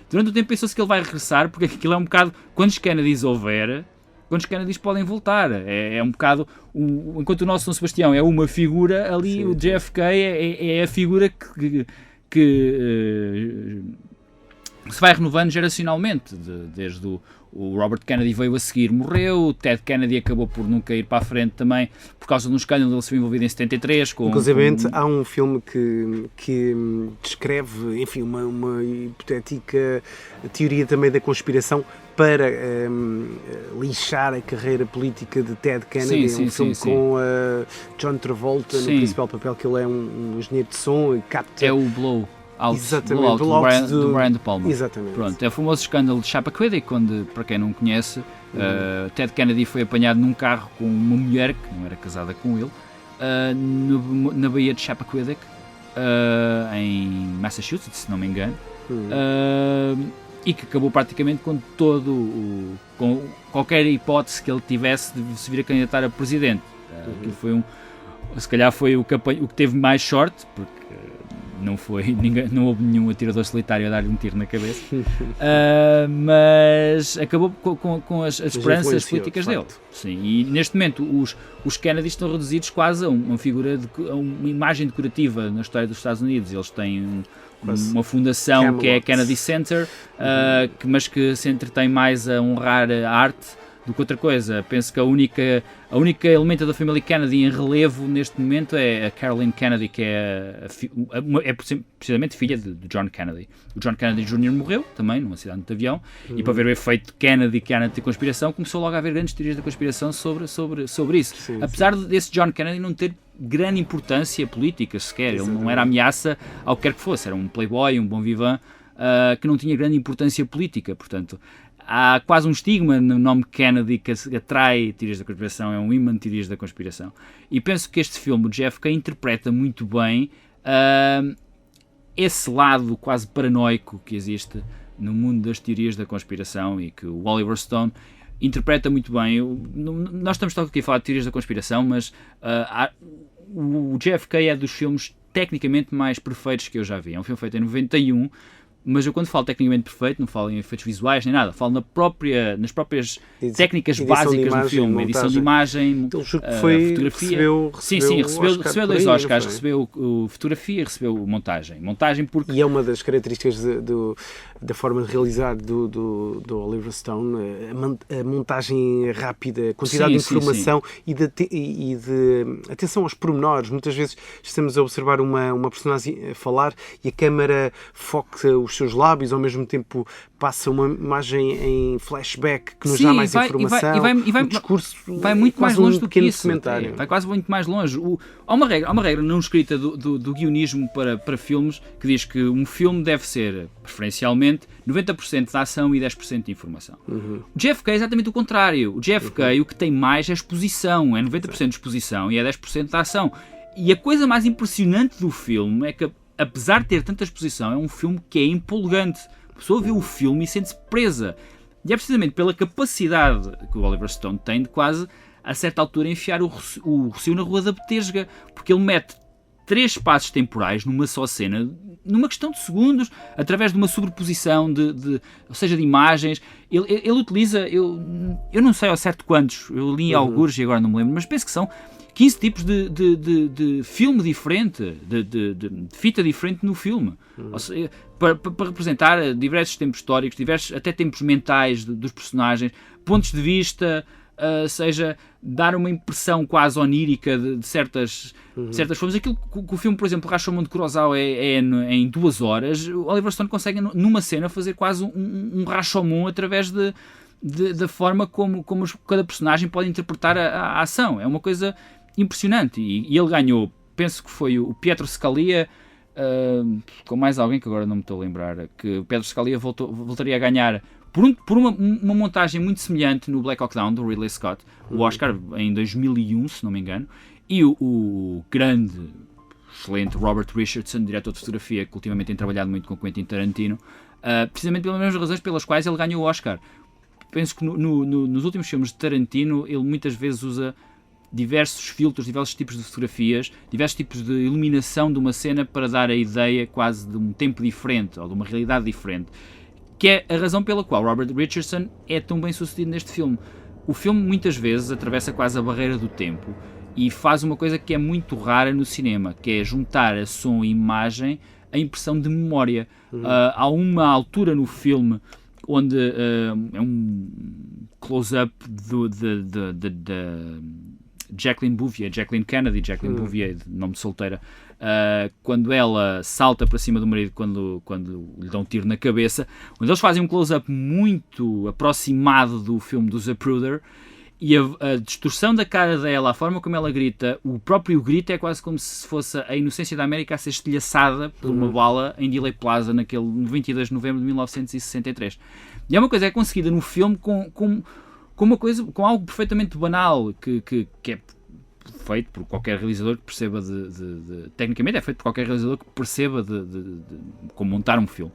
D: Durante o tempo pensou-se que ele vai regressar, porque aquilo é um bocado... Quantos Kennedys houver, quantos Kennedys podem voltar? É um bocado... enquanto o nosso Dom Sebastião é uma figura, ali o JFK é a figura que se vai renovando geracionalmente, desde o Robert Kennedy veio a seguir, morreu, o Ted Kennedy acabou por nunca ir para a frente também, por causa de um escândalo, ele se foi envolvido em 73.
C: Inclusive, há um filme que descreve, enfim, uma hipotética teoria também da conspiração para lixar a carreira política de Ted Kennedy. Um filme com John Travolta no principal papel, que ele é um engenheiro de som e capta...
D: É o Blow.
C: Exatamente,
D: do Brian De Palma.
C: Exatamente.
D: Pronto, é o famoso escândalo de Chappaquiddick, onde, para quem não conhece, Ted Kennedy foi apanhado num carro com uma mulher que não era casada com ele, na Baía de Chappaquiddick, em Massachusetts, se não me engano, e que acabou praticamente com com qualquer hipótese que ele tivesse de se vir a candidatar a presidente. Aquilo foi se calhar foi o que teve mais sorte, porque não houve nenhum atirador solitário a dar-lhe um tiro na cabeça, mas acabou com as esperanças políticas dele. Sim, e neste momento os Kennedy estão reduzidos quase a uma figura, a uma imagem decorativa na história dos Estados Unidos. Eles têm uma fundação que é a Kennedy Center, mas que se entretém mais a honrar a arte do que outra coisa. Penso que a única elemento da família Kennedy em relevo neste momento é a Caroline Kennedy, que é precisamente filha de John Kennedy. O John Kennedy Jr. morreu também num acidente de avião, e para ver o efeito Kennedy que há na conspiração, começou logo a haver grandes teorias da conspiração sobre isso. Sim, apesar desse John Kennedy não ter grande importância política sequer. Ele não era ameaça ao que quer que fosse, era um playboy, um bon vivant, que não tinha grande importância política. Portanto, há quase um estigma no nome Kennedy que atrai teorias da conspiração, é um imã de teorias da conspiração. E penso que este filme, o JFK, interpreta muito bem esse lado quase paranoico que existe no mundo das teorias da conspiração, e que o Oliver Stone interpreta muito bem. Nós estamos aqui a falar de teorias da conspiração, mas o JFK é dos filmes tecnicamente mais perfeitos que eu já vi. É um filme feito em 91, mas eu, quando falo tecnicamente perfeito, não falo em efeitos visuais nem nada, falo nas próprias técnicas básicas do filme, montagem. Edição de imagem, fotografia. Recebeu 2 Oscars, recebeu fotografia, recebeu montagem, porque...
C: E é uma das características da forma de realizar do Oliver Stone, a montagem rápida, a quantidade de informação e de atenção aos pormenores. Muitas vezes estamos a observar uma personagem a falar e a câmara foca os seus lábios, ao mesmo tempo passa uma imagem em flashback que nos dá mais informação. O discurso
D: vai muito mais longe do que isso.
C: Vai
D: quase muito mais longe. Há uma regra não escrita do guionismo para filmes que diz que um filme deve ser, preferencialmente, 90% de ação e 10% de informação. O JFK é exatamente o contrário. O JFK o que tem mais é exposição, é 90% de exposição e é 10% de ação. E a coisa mais impressionante do filme é que, apesar de ter tanta exposição, é um filme que é empolgante. A pessoa vê o filme e sente-se presa. E é precisamente pela capacidade que o Oliver Stone tem de quase, a certa altura, enfiar o Rossio na Rua da Betesga, porque ele mete 3 espaços temporais numa só cena, numa questão de segundos, através de uma sobreposição ou seja, de imagens. Ele utiliza, eu não sei ao certo quantos, eu li algures e agora não me lembro, mas penso que são 15 tipos de filme diferente, de fita diferente no filme. Ou seja, para representar diversos tempos históricos, diversos até tempos mentais dos personagens, pontos de vista, seja, dar uma impressão quase onírica de certas formas. Aquilo que o filme, por exemplo, Rashomon de Kurosawa é em 2 horas, o Oliver Stone consegue numa cena fazer quase um Rashomon através da forma como cada personagem pode interpretar a ação. É uma coisa impressionante. E ele ganhou, penso que foi o Pietro Scalia, com mais alguém que agora não me estou a lembrar, que o Pietro Scalia voltaria a ganhar por uma montagem muito semelhante no Black Hawk Down, do Ridley Scott, o Oscar em 2001, se não me engano, e o grande, excelente Robert Richardson, diretor de fotografia, que ultimamente tem trabalhado muito com Quentin Tarantino, precisamente pelas mesmas razões pelas quais ele ganhou o Oscar. Penso que nos últimos filmes de Tarantino, ele muitas vezes usa diversos filtros, diversos tipos de fotografias, diversos tipos de iluminação de uma cena para dar a ideia quase de um tempo diferente, ou de uma realidade diferente, que é a razão pela qual Robert Richardson é tão bem sucedido neste filme. O filme muitas vezes atravessa quase a barreira do tempo e faz uma coisa que é muito rara no cinema, que é juntar a som e imagem a impressão de memória. Há uma altura no filme onde é um close-up de Jacqueline Bouvier, Jacqueline Kennedy, Jacqueline Bouvier, nome de solteira, quando ela salta para cima do marido quando lhe dão um tiro na cabeça, onde eles fazem um close-up muito aproximado do filme do Zapruder, e a distorção da cara dela, a forma como ela grita, o próprio grito é quase como se fosse a inocência da América a ser estilhaçada por uma bala em Dealey Plaza, no 22 de novembro de 1963. E é uma coisa que é conseguida no filme com algo perfeitamente banal, que é feito por qualquer realizador que perceba tecnicamente é feito por qualquer realizador que perceba de como montar um filme,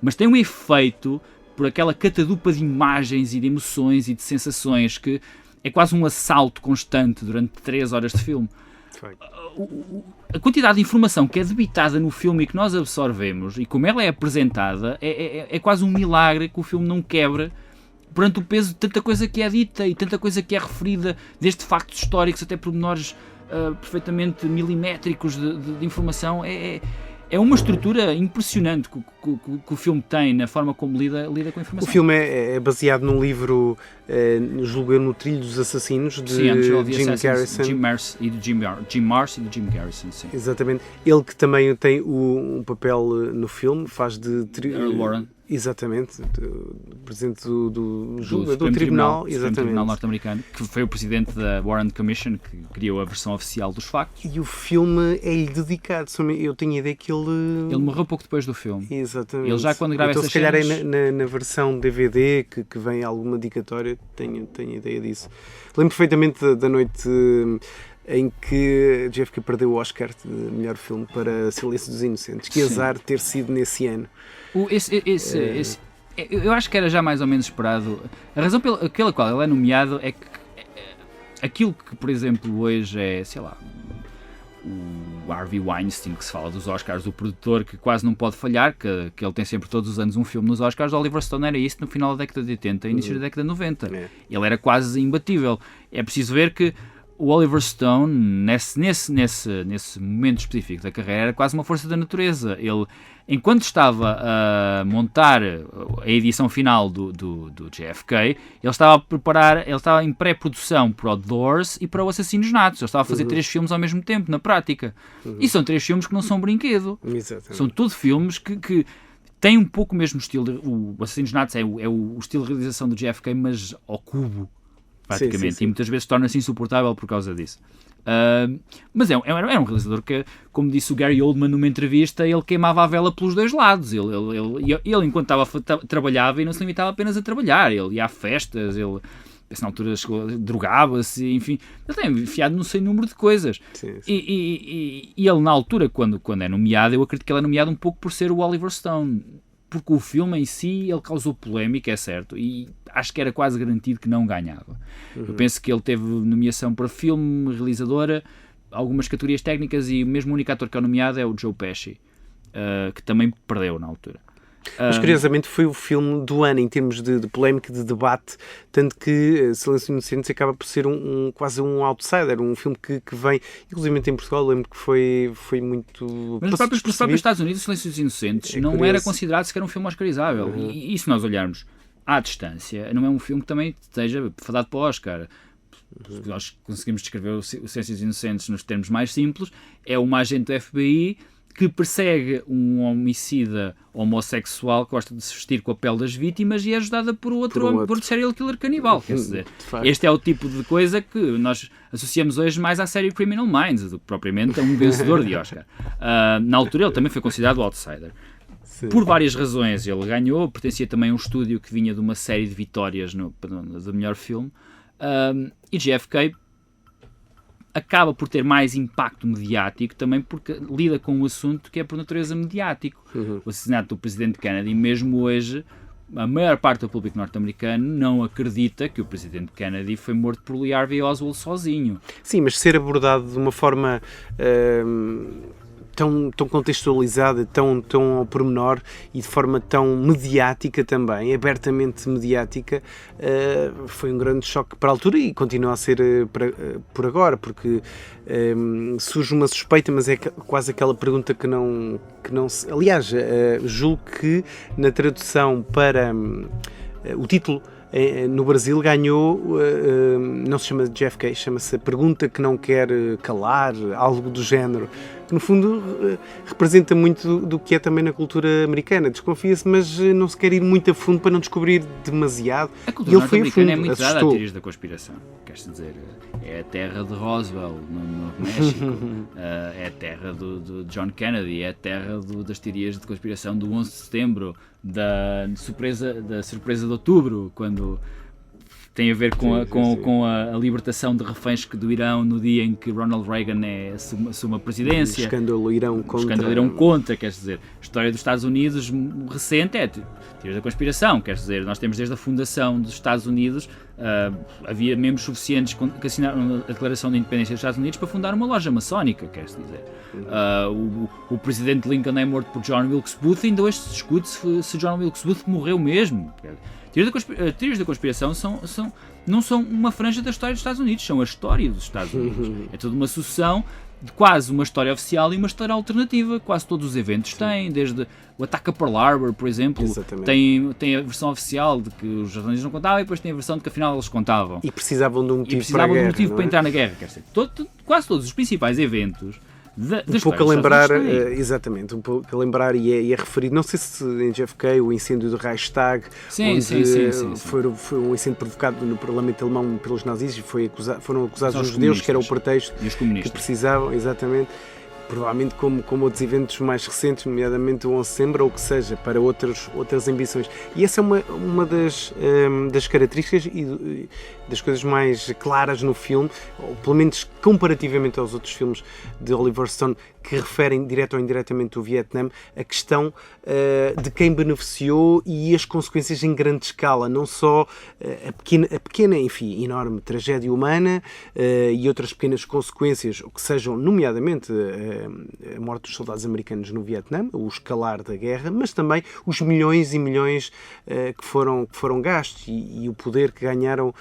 D: mas tem um efeito por aquela catadupa de imagens e de emoções e de sensações que é quase um assalto constante durante 3 horas de filme. A quantidade de informação que é debitada no filme e que nós absorvemos e como ela é apresentada é quase um milagre que o filme não quebra perante o peso de tanta coisa que é dita e tanta coisa que é referida, desde factos históricos até pormenores perfeitamente milimétricos de informação. É uma estrutura impressionante que o filme tem na forma como lida com a informação.
C: O filme é baseado num livro, julgo eu, no Trilho dos Assassinos, de Jim Garrison.
D: Jim Marsh e do Jim Garrison, sim.
C: Exatamente. Ele que também tem um papel no filme, faz de...
D: Earl Warren.
C: Exatamente, presidente do Tribunal, exatamente.
D: Tribunal norte-americano, que foi o presidente da Warren Commission, que criou a versão oficial dos factos.
C: E o filme é-lhe dedicado. Eu tenho a ideia que ele
D: morreu pouco depois do filme.
C: Exatamente.
D: Ele já quando grava
C: então,
D: essas
C: se calhar
D: cenas...
C: é na versão DVD que vem alguma dedicatória, tenho ideia disso. Lembro perfeitamente da noite em que JFK perdeu o Oscar de melhor filme para Silêncio dos Inocentes. Que azar ter sido nesse ano.
D: Eu acho que era já mais ou menos esperado. A razão pela qual ele é nomeado é que aquilo que, por exemplo, hoje é, sei lá, o Harvey Weinstein, que se fala dos Oscars, do produtor que quase não pode falhar, que ele tem sempre todos os anos um filme nos Oscars. Oliver Stone era isso no final da década de 80 e início da década de 90. Ele era quase imbatível. É preciso ver que o Oliver Stone, nesse momento específico da carreira, era quase uma força da natureza. Ele, enquanto estava a montar a edição final do JFK, ele estava em pré-produção para o Doors e para o Assassinos Natos. Ele estava a fazer 3 filmes ao mesmo tempo, na prática. E são 3 filmes que não são brinquedo.
C: Exatamente.
D: São tudo filmes que têm um pouco o mesmo estilo. O Assassinos Natos é o estilo de realização do JFK, mas ao cubo, praticamente, sim. E muitas vezes torna-se insuportável por causa disso. Mas era um realizador que, como disse o Gary Oldman numa entrevista, ele queimava a vela pelos dois lados. Ele enquanto trabalhava, e não se limitava apenas a trabalhar, ele ia a festas, ele na altura drogava-se, enfim, ele tem enfiado num sem número de coisas.
C: Sim.
D: E ele, na altura, quando é nomeado, eu acredito que ele é nomeado um pouco por ser o Oliver Stone, porque o filme em si ele causou polémica, é certo, e acho que era quase garantido que não ganhava. Eu penso que ele teve nomeação para filme, realizadora, algumas categorias técnicas, e o mesmo único ator que é nomeado é o Joe Pesci, que também perdeu na altura.
C: Mas curiosamente foi o filme do ano em termos de polémica, de debate, tanto que Silêncio dos Inocentes acaba por ser quase um outsider, um filme que vem, inclusive em Portugal, lembro que foi muito...
D: Mas nos próprios Estados Unidos, Silêncio dos Inocentes não era considerado sequer um filme oscarizável. E se nós olharmos à distância, não é um filme que também esteja fadado para o Oscar. Nós conseguimos descrever o Silêncio dos Inocentes nos termos mais simples. É uma agente do FBI que persegue um homicida homossexual que gosta de se vestir com a pele das vítimas e é ajudada por outro serial killer canibal. Quer dizer, este é o tipo de coisa que nós associamos hoje mais à série Criminal Minds do que propriamente a um vencedor de Oscar. Na altura ele também foi considerado outsider. Sim. Por várias razões ele ganhou, pertencia também a um estúdio que vinha de uma série de vitórias do melhor filme, e JFK acaba por ter mais impacto mediático também porque lida com um assunto que é por natureza mediático. O assassinato do presidente Kennedy, mesmo hoje, a maior parte do público norte-americano não acredita que o presidente Kennedy foi morto por Lee Harvey Oswald sozinho.
C: Sim, mas ser abordado de uma forma tão contextualizada, tão ao pormenor e de forma tão mediática também, abertamente mediática, foi um grande choque para a altura e continua a ser por agora, porque surge uma suspeita, mas é quase aquela pergunta que não se... Aliás, julgo que na tradução para o título no Brasil ganhou, não se chama JFK, chama-se A Pergunta que Não Quer Calar, algo do género, que no fundo representa muito do que é também na cultura americana. Desconfia-se, mas não se quer ir muito a fundo para não descobrir demasiado.
D: A cultura norte-americana é muito dada a teorias da conspiração, quer-se dizer, é a terra de Roswell, no México, é a terra do John Kennedy, é a terra das teorias de conspiração do 11 de setembro, da surpresa de outubro, quando tem a ver com a libertação de reféns do Irão no dia em que Ronald Reagan assume a presidência.
C: O escândalo Irão
D: contra, quer dizer, a história dos Estados Unidos recente é teoria da conspiração, quer dizer, nós temos desde a fundação dos Estados Unidos, havia membros suficientes que assinaram a Declaração de Independência dos Estados Unidos para fundar uma loja maçónica, quer-se dizer. O presidente Lincoln é morto por John Wilkes Booth, ainda hoje se discute se John Wilkes Booth morreu mesmo. Teorias da conspiração não são uma franja da história dos Estados Unidos, são a história dos Estados Unidos. É toda uma sucessão de quase uma história oficial e uma história alternativa. Quase todos os eventos têm, desde o ataque a Pearl Harbor, por exemplo, tem a versão oficial de que os jornalistas não contavam e depois tem a versão de que afinal eles contavam.
C: E precisavam de um motivo para a guerra,
D: para entrar na guerra. Quer dizer, quase todos os principais eventos
C: um pouco a lembrar, exatamente, um pouco a lembrar e é referido, não sei se em JFK, o incêndio do Reichstag,
D: sim.
C: Foi um incêndio provocado no Parlamento Alemão pelos nazis e foram acusados os judeus, que era o pretexto que precisavam, exatamente. Provavelmente como outros eventos mais recentes, nomeadamente o 11 de setembro, ou que seja, para outras ambições. E essa é uma das características e das coisas mais claras no filme, ou pelo menos comparativamente aos outros filmes de Oliver Stone, que referem direto ou indiretamente o Vietnã, a questão de quem beneficiou e as consequências em grande escala, não só a pequena, enfim, enorme tragédia humana e outras pequenas consequências, que sejam, nomeadamente, a morte dos soldados americanos no Vietnã, o escalar da guerra, mas também os milhões e milhões que foram gastos e o poder que ganharam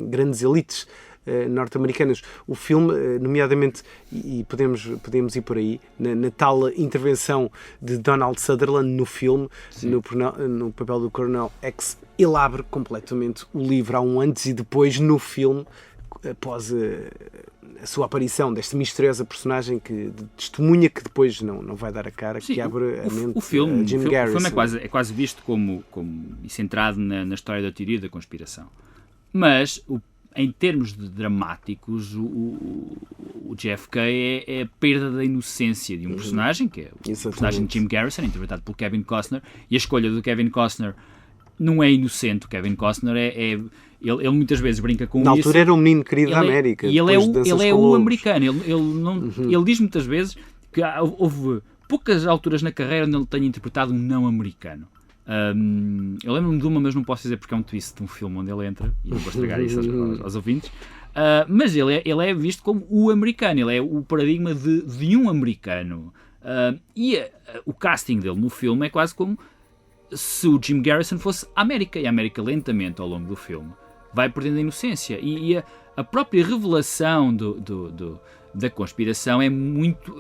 C: grandes elites norte-americanas. O filme, nomeadamente, e podemos ir por aí, na tal intervenção de Donald Sutherland no filme, no papel do Coronel X, ele abre completamente o livro. Há um antes e depois no filme, após a sua aparição desta misteriosa personagem que testemunha, que depois não vai dar a cara, que abre a mente
D: o filme,
C: a Jim Garrison.
D: O filme é quase visto como centrado na história da teoria da conspiração. Mas, em termos dramáticos, o JFK é a perda da inocência de um personagem, que é o personagem de Jim Garrison, interpretado pelo Kevin Costner, e a escolha do Kevin Costner não é inocente. O Kevin Costner ele muitas vezes brinca com isso.
C: Na altura era um menino querido da América.
D: E ele é o americano. Ele diz muitas vezes que houve poucas alturas na carreira onde ele tenha interpretado um não americano. Eu lembro-me de uma, mas não posso dizer porque é um twist de um filme onde ele entra, e não vou estragar isso aos ouvintes. Mas ele é visto como o americano, ele é o paradigma de um americano. O casting dele no filme é quase como se o Jim Garrison fosse a América, e a América lentamente ao longo do filme vai perdendo a inocência, e a própria revelação da conspiração é muito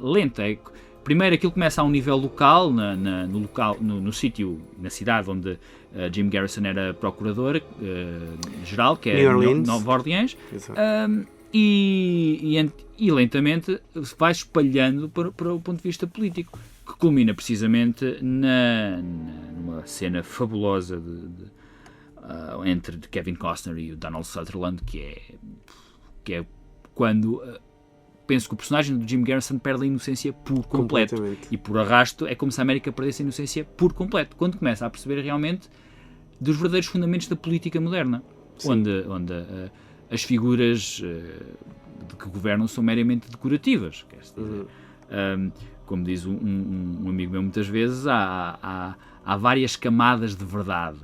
D: lenta. Primeiro aquilo começa a um nível local, no sítio, na cidade onde Jim Garrison era procurador geral, que é Nova Orleans, e lentamente vai espalhando para o ponto de vista político, que culmina precisamente numa cena fabulosa entre Kevin Costner e o Donald Sutherland, que é quando penso que o personagem do Jim Garrison perde a inocência por completo, e por arrasto é como se a América perdesse a inocência por completo, quando começa a perceber realmente dos verdadeiros fundamentos da política moderna, onde as figuras que governam são meramente decorativas, quer-se dizer. Como diz um amigo meu muitas vezes, há várias camadas de verdade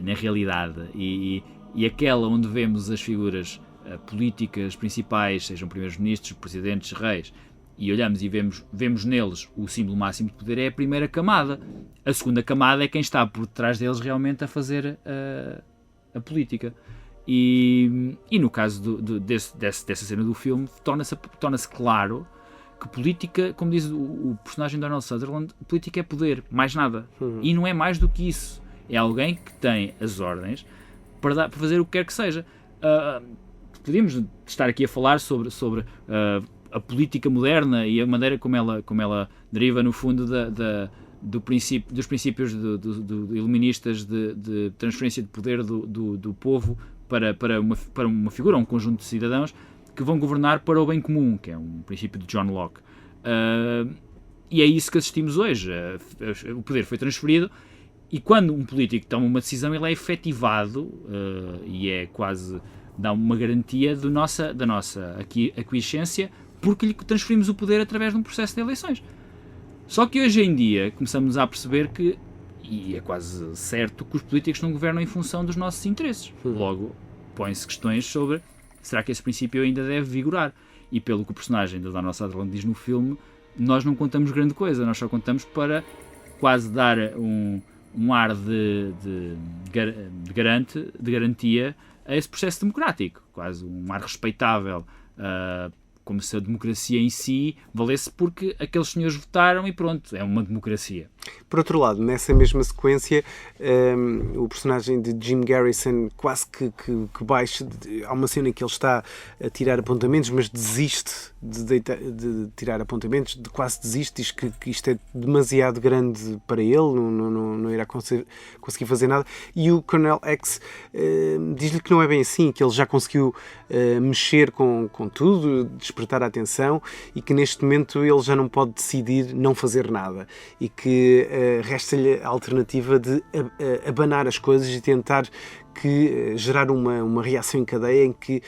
D: na realidade, e aquela onde vemos as figuras políticas principais, sejam primeiros-ministros, presidentes, reis, e olhamos e vemos neles o símbolo máximo de poder, é a primeira camada. A segunda camada é quem está por trás deles realmente a fazer a política. E no caso dessa cena do filme, torna-se claro que política, como diz o personagem de Donald Sutherland, política é poder, mais nada. E não é mais do que isso. É alguém que tem as ordens para fazer o que quer que seja. Podíamos estar aqui a falar sobre a política moderna e a maneira como ela deriva, no fundo, dos princípios iluministas de transferência de poder do povo para uma figura, um conjunto de cidadãos que vão governar para o bem comum, que é um princípio de John Locke. E é isso que assistimos hoje. O poder foi transferido E quando um político toma uma decisão, ele é efetivado e é quase, dá uma garantia da nossa aquiescência, porque lhe transferimos o poder através de um processo de eleições. Só que hoje em dia começamos a perceber que, e é quase certo, que os políticos não governam em função dos nossos interesses. Logo, põem-se questões sobre será que esse princípio ainda deve vigorar? E pelo que o personagem da Donald Sutherland diz no filme, nós não contamos grande coisa, nós só contamos para quase dar um ar de garantia a esse processo democrático, quase um ar respeitável, como se a democracia em si valesse porque aqueles senhores votaram e pronto, é uma democracia.
C: Por outro lado, nessa mesma sequência, o personagem de Jim Garrison quase que baixa. Há uma cena em que ele está a tirar apontamentos, mas desiste de tirar apontamentos, quase desiste, diz que isto é demasiado grande para ele, não irá conseguir fazer nada. E o Colonel X diz-lhe que não é bem assim, que ele já conseguiu mexer com tudo, despertar a atenção, e que neste momento ele já não pode decidir não fazer nada, e que resta-lhe a alternativa de abanar as coisas e tentar gerar uma reação em cadeia em que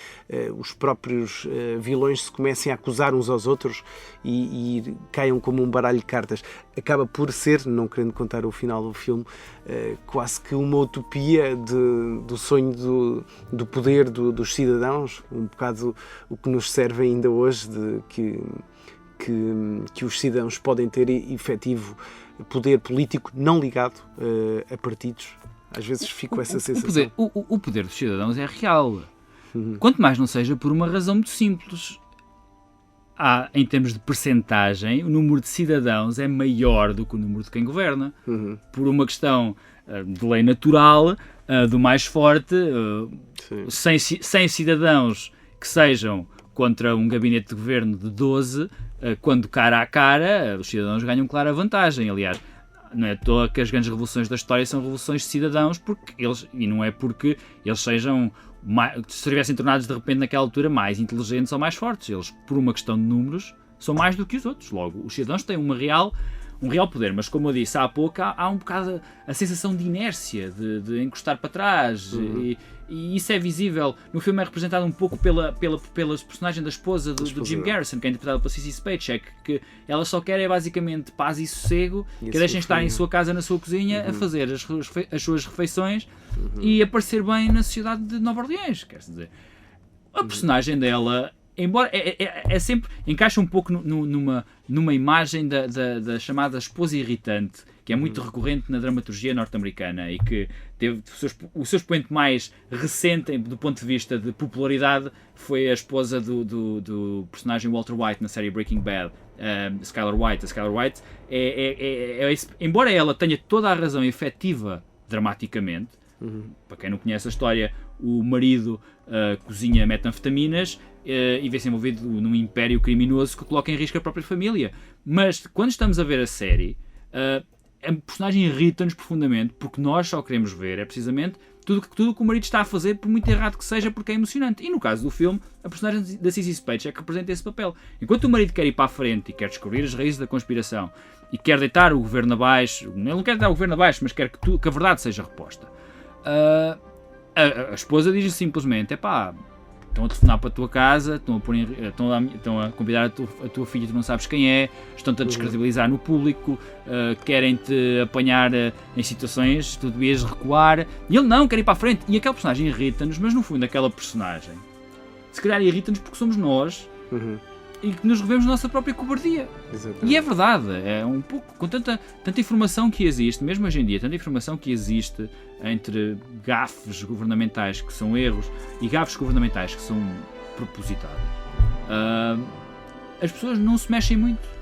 C: os próprios vilões se comecem a acusar uns aos outros e caiam como um baralho de cartas. Acaba por ser, não querendo contar o final do filme, quase que uma utopia do sonho do poder dos cidadãos, um bocado o que nos serve ainda hoje, de que os cidadãos podem ter efetivo poder político não ligado a partidos. Às vezes fico com essa sensação.
D: O poder dos cidadãos é real. Quanto mais não seja por uma razão muito simples. Em termos de percentagem, o número de cidadãos é maior do que o número de quem governa. Por uma questão de lei natural, do mais forte, 100 cidadãos que sejam contra um gabinete de governo de 12, quando cara a cara, os cidadãos ganham clara vantagem. Aliás, não é à toa que as grandes revoluções da história são revoluções de cidadãos, e não é porque eles sejam, se estivessem tornados de repente naquela altura mais inteligentes ou mais fortes. Eles, por uma questão de números, são mais do que os outros. Logo, os cidadãos têm um real poder, mas como eu disse há pouco, há um bocado a sensação de inércia, de encostar para trás, e isso é visível. No filme é representado um pouco pela personagem da esposa do Jim Garrison, que é interpretada pela Sissy Spacek, que ela só quer deixem paz e sossego, que deixem estar em sua casa, na sua cozinha, a fazer as suas refeições e aparecer bem na sociedade de Nova Orleans. Quer dizer, a personagem dela, embora é sempre, encaixa um pouco numa imagem da chamada esposa irritante, que é muito recorrente na dramaturgia norte-americana e que teve o seu expoente mais recente do ponto de vista de popularidade foi a esposa do personagem Walter White na série Breaking Bad, Skyler White. A Skyler White embora ela tenha toda a razão efetiva dramaticamente, para quem não conhece a história, o marido cozinha metanfetaminas e vê-se envolvido num império criminoso que coloca em risco a própria família. Mas quando estamos a ver a série, a personagem irrita-nos profundamente, porque nós só queremos ver precisamente tudo o que o marido está a fazer, por muito errado que seja, porque é emocionante. E no caso do filme, a personagem da Sissy Spacek é que representa esse papel. Enquanto o marido quer ir para a frente e quer descobrir as raízes da conspiração e quer deitar o governo abaixo, ele não quer deitar o governo abaixo, mas quer que a verdade seja reposta, a esposa diz simplesmente: estão a telefonar para a tua casa, estão a convidar a tua filha, tu não sabes quem é, estão-te a descredibilizar no público, querem-te apanhar em situações, tu devias recuar, e ele não, quer ir para a frente. E aquela personagem irrita-nos, mas no fundo aquela personagem, se calhar irrita-nos porque somos nós, e que nos revemos na nossa própria cobardia. Exatamente. E é verdade, é um pouco, com tanta informação que existe, mesmo hoje em dia, tanta informação que existe entre gafes governamentais que são erros e gafes governamentais que são propositados, as pessoas não se mexem muito.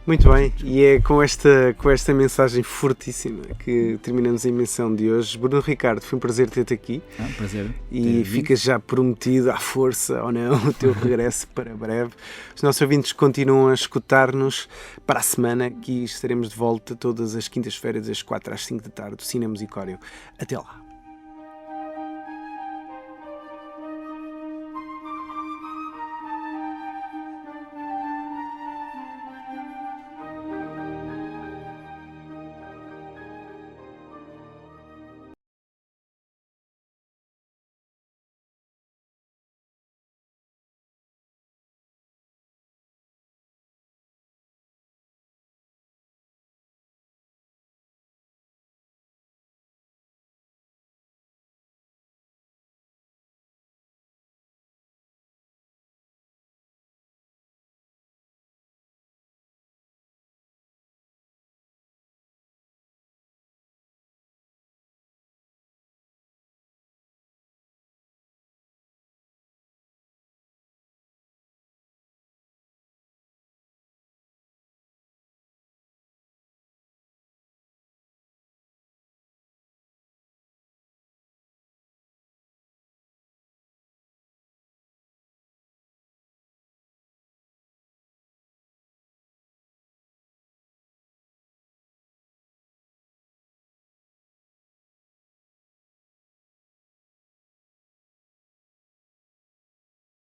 C: Muito bem, e é com esta mensagem fortíssima que terminamos a emissão de hoje. Bruno Ricardo, foi um prazer ter-te aqui.
D: Prazer.
C: E fica já prometido, à força ou não, o teu regresso para breve. Os nossos ouvintes continuam a escutar-nos para a semana, que estaremos de volta todas as quintas-feiras, das 4 às 5 da tarde, do Cine Musicório. Até lá.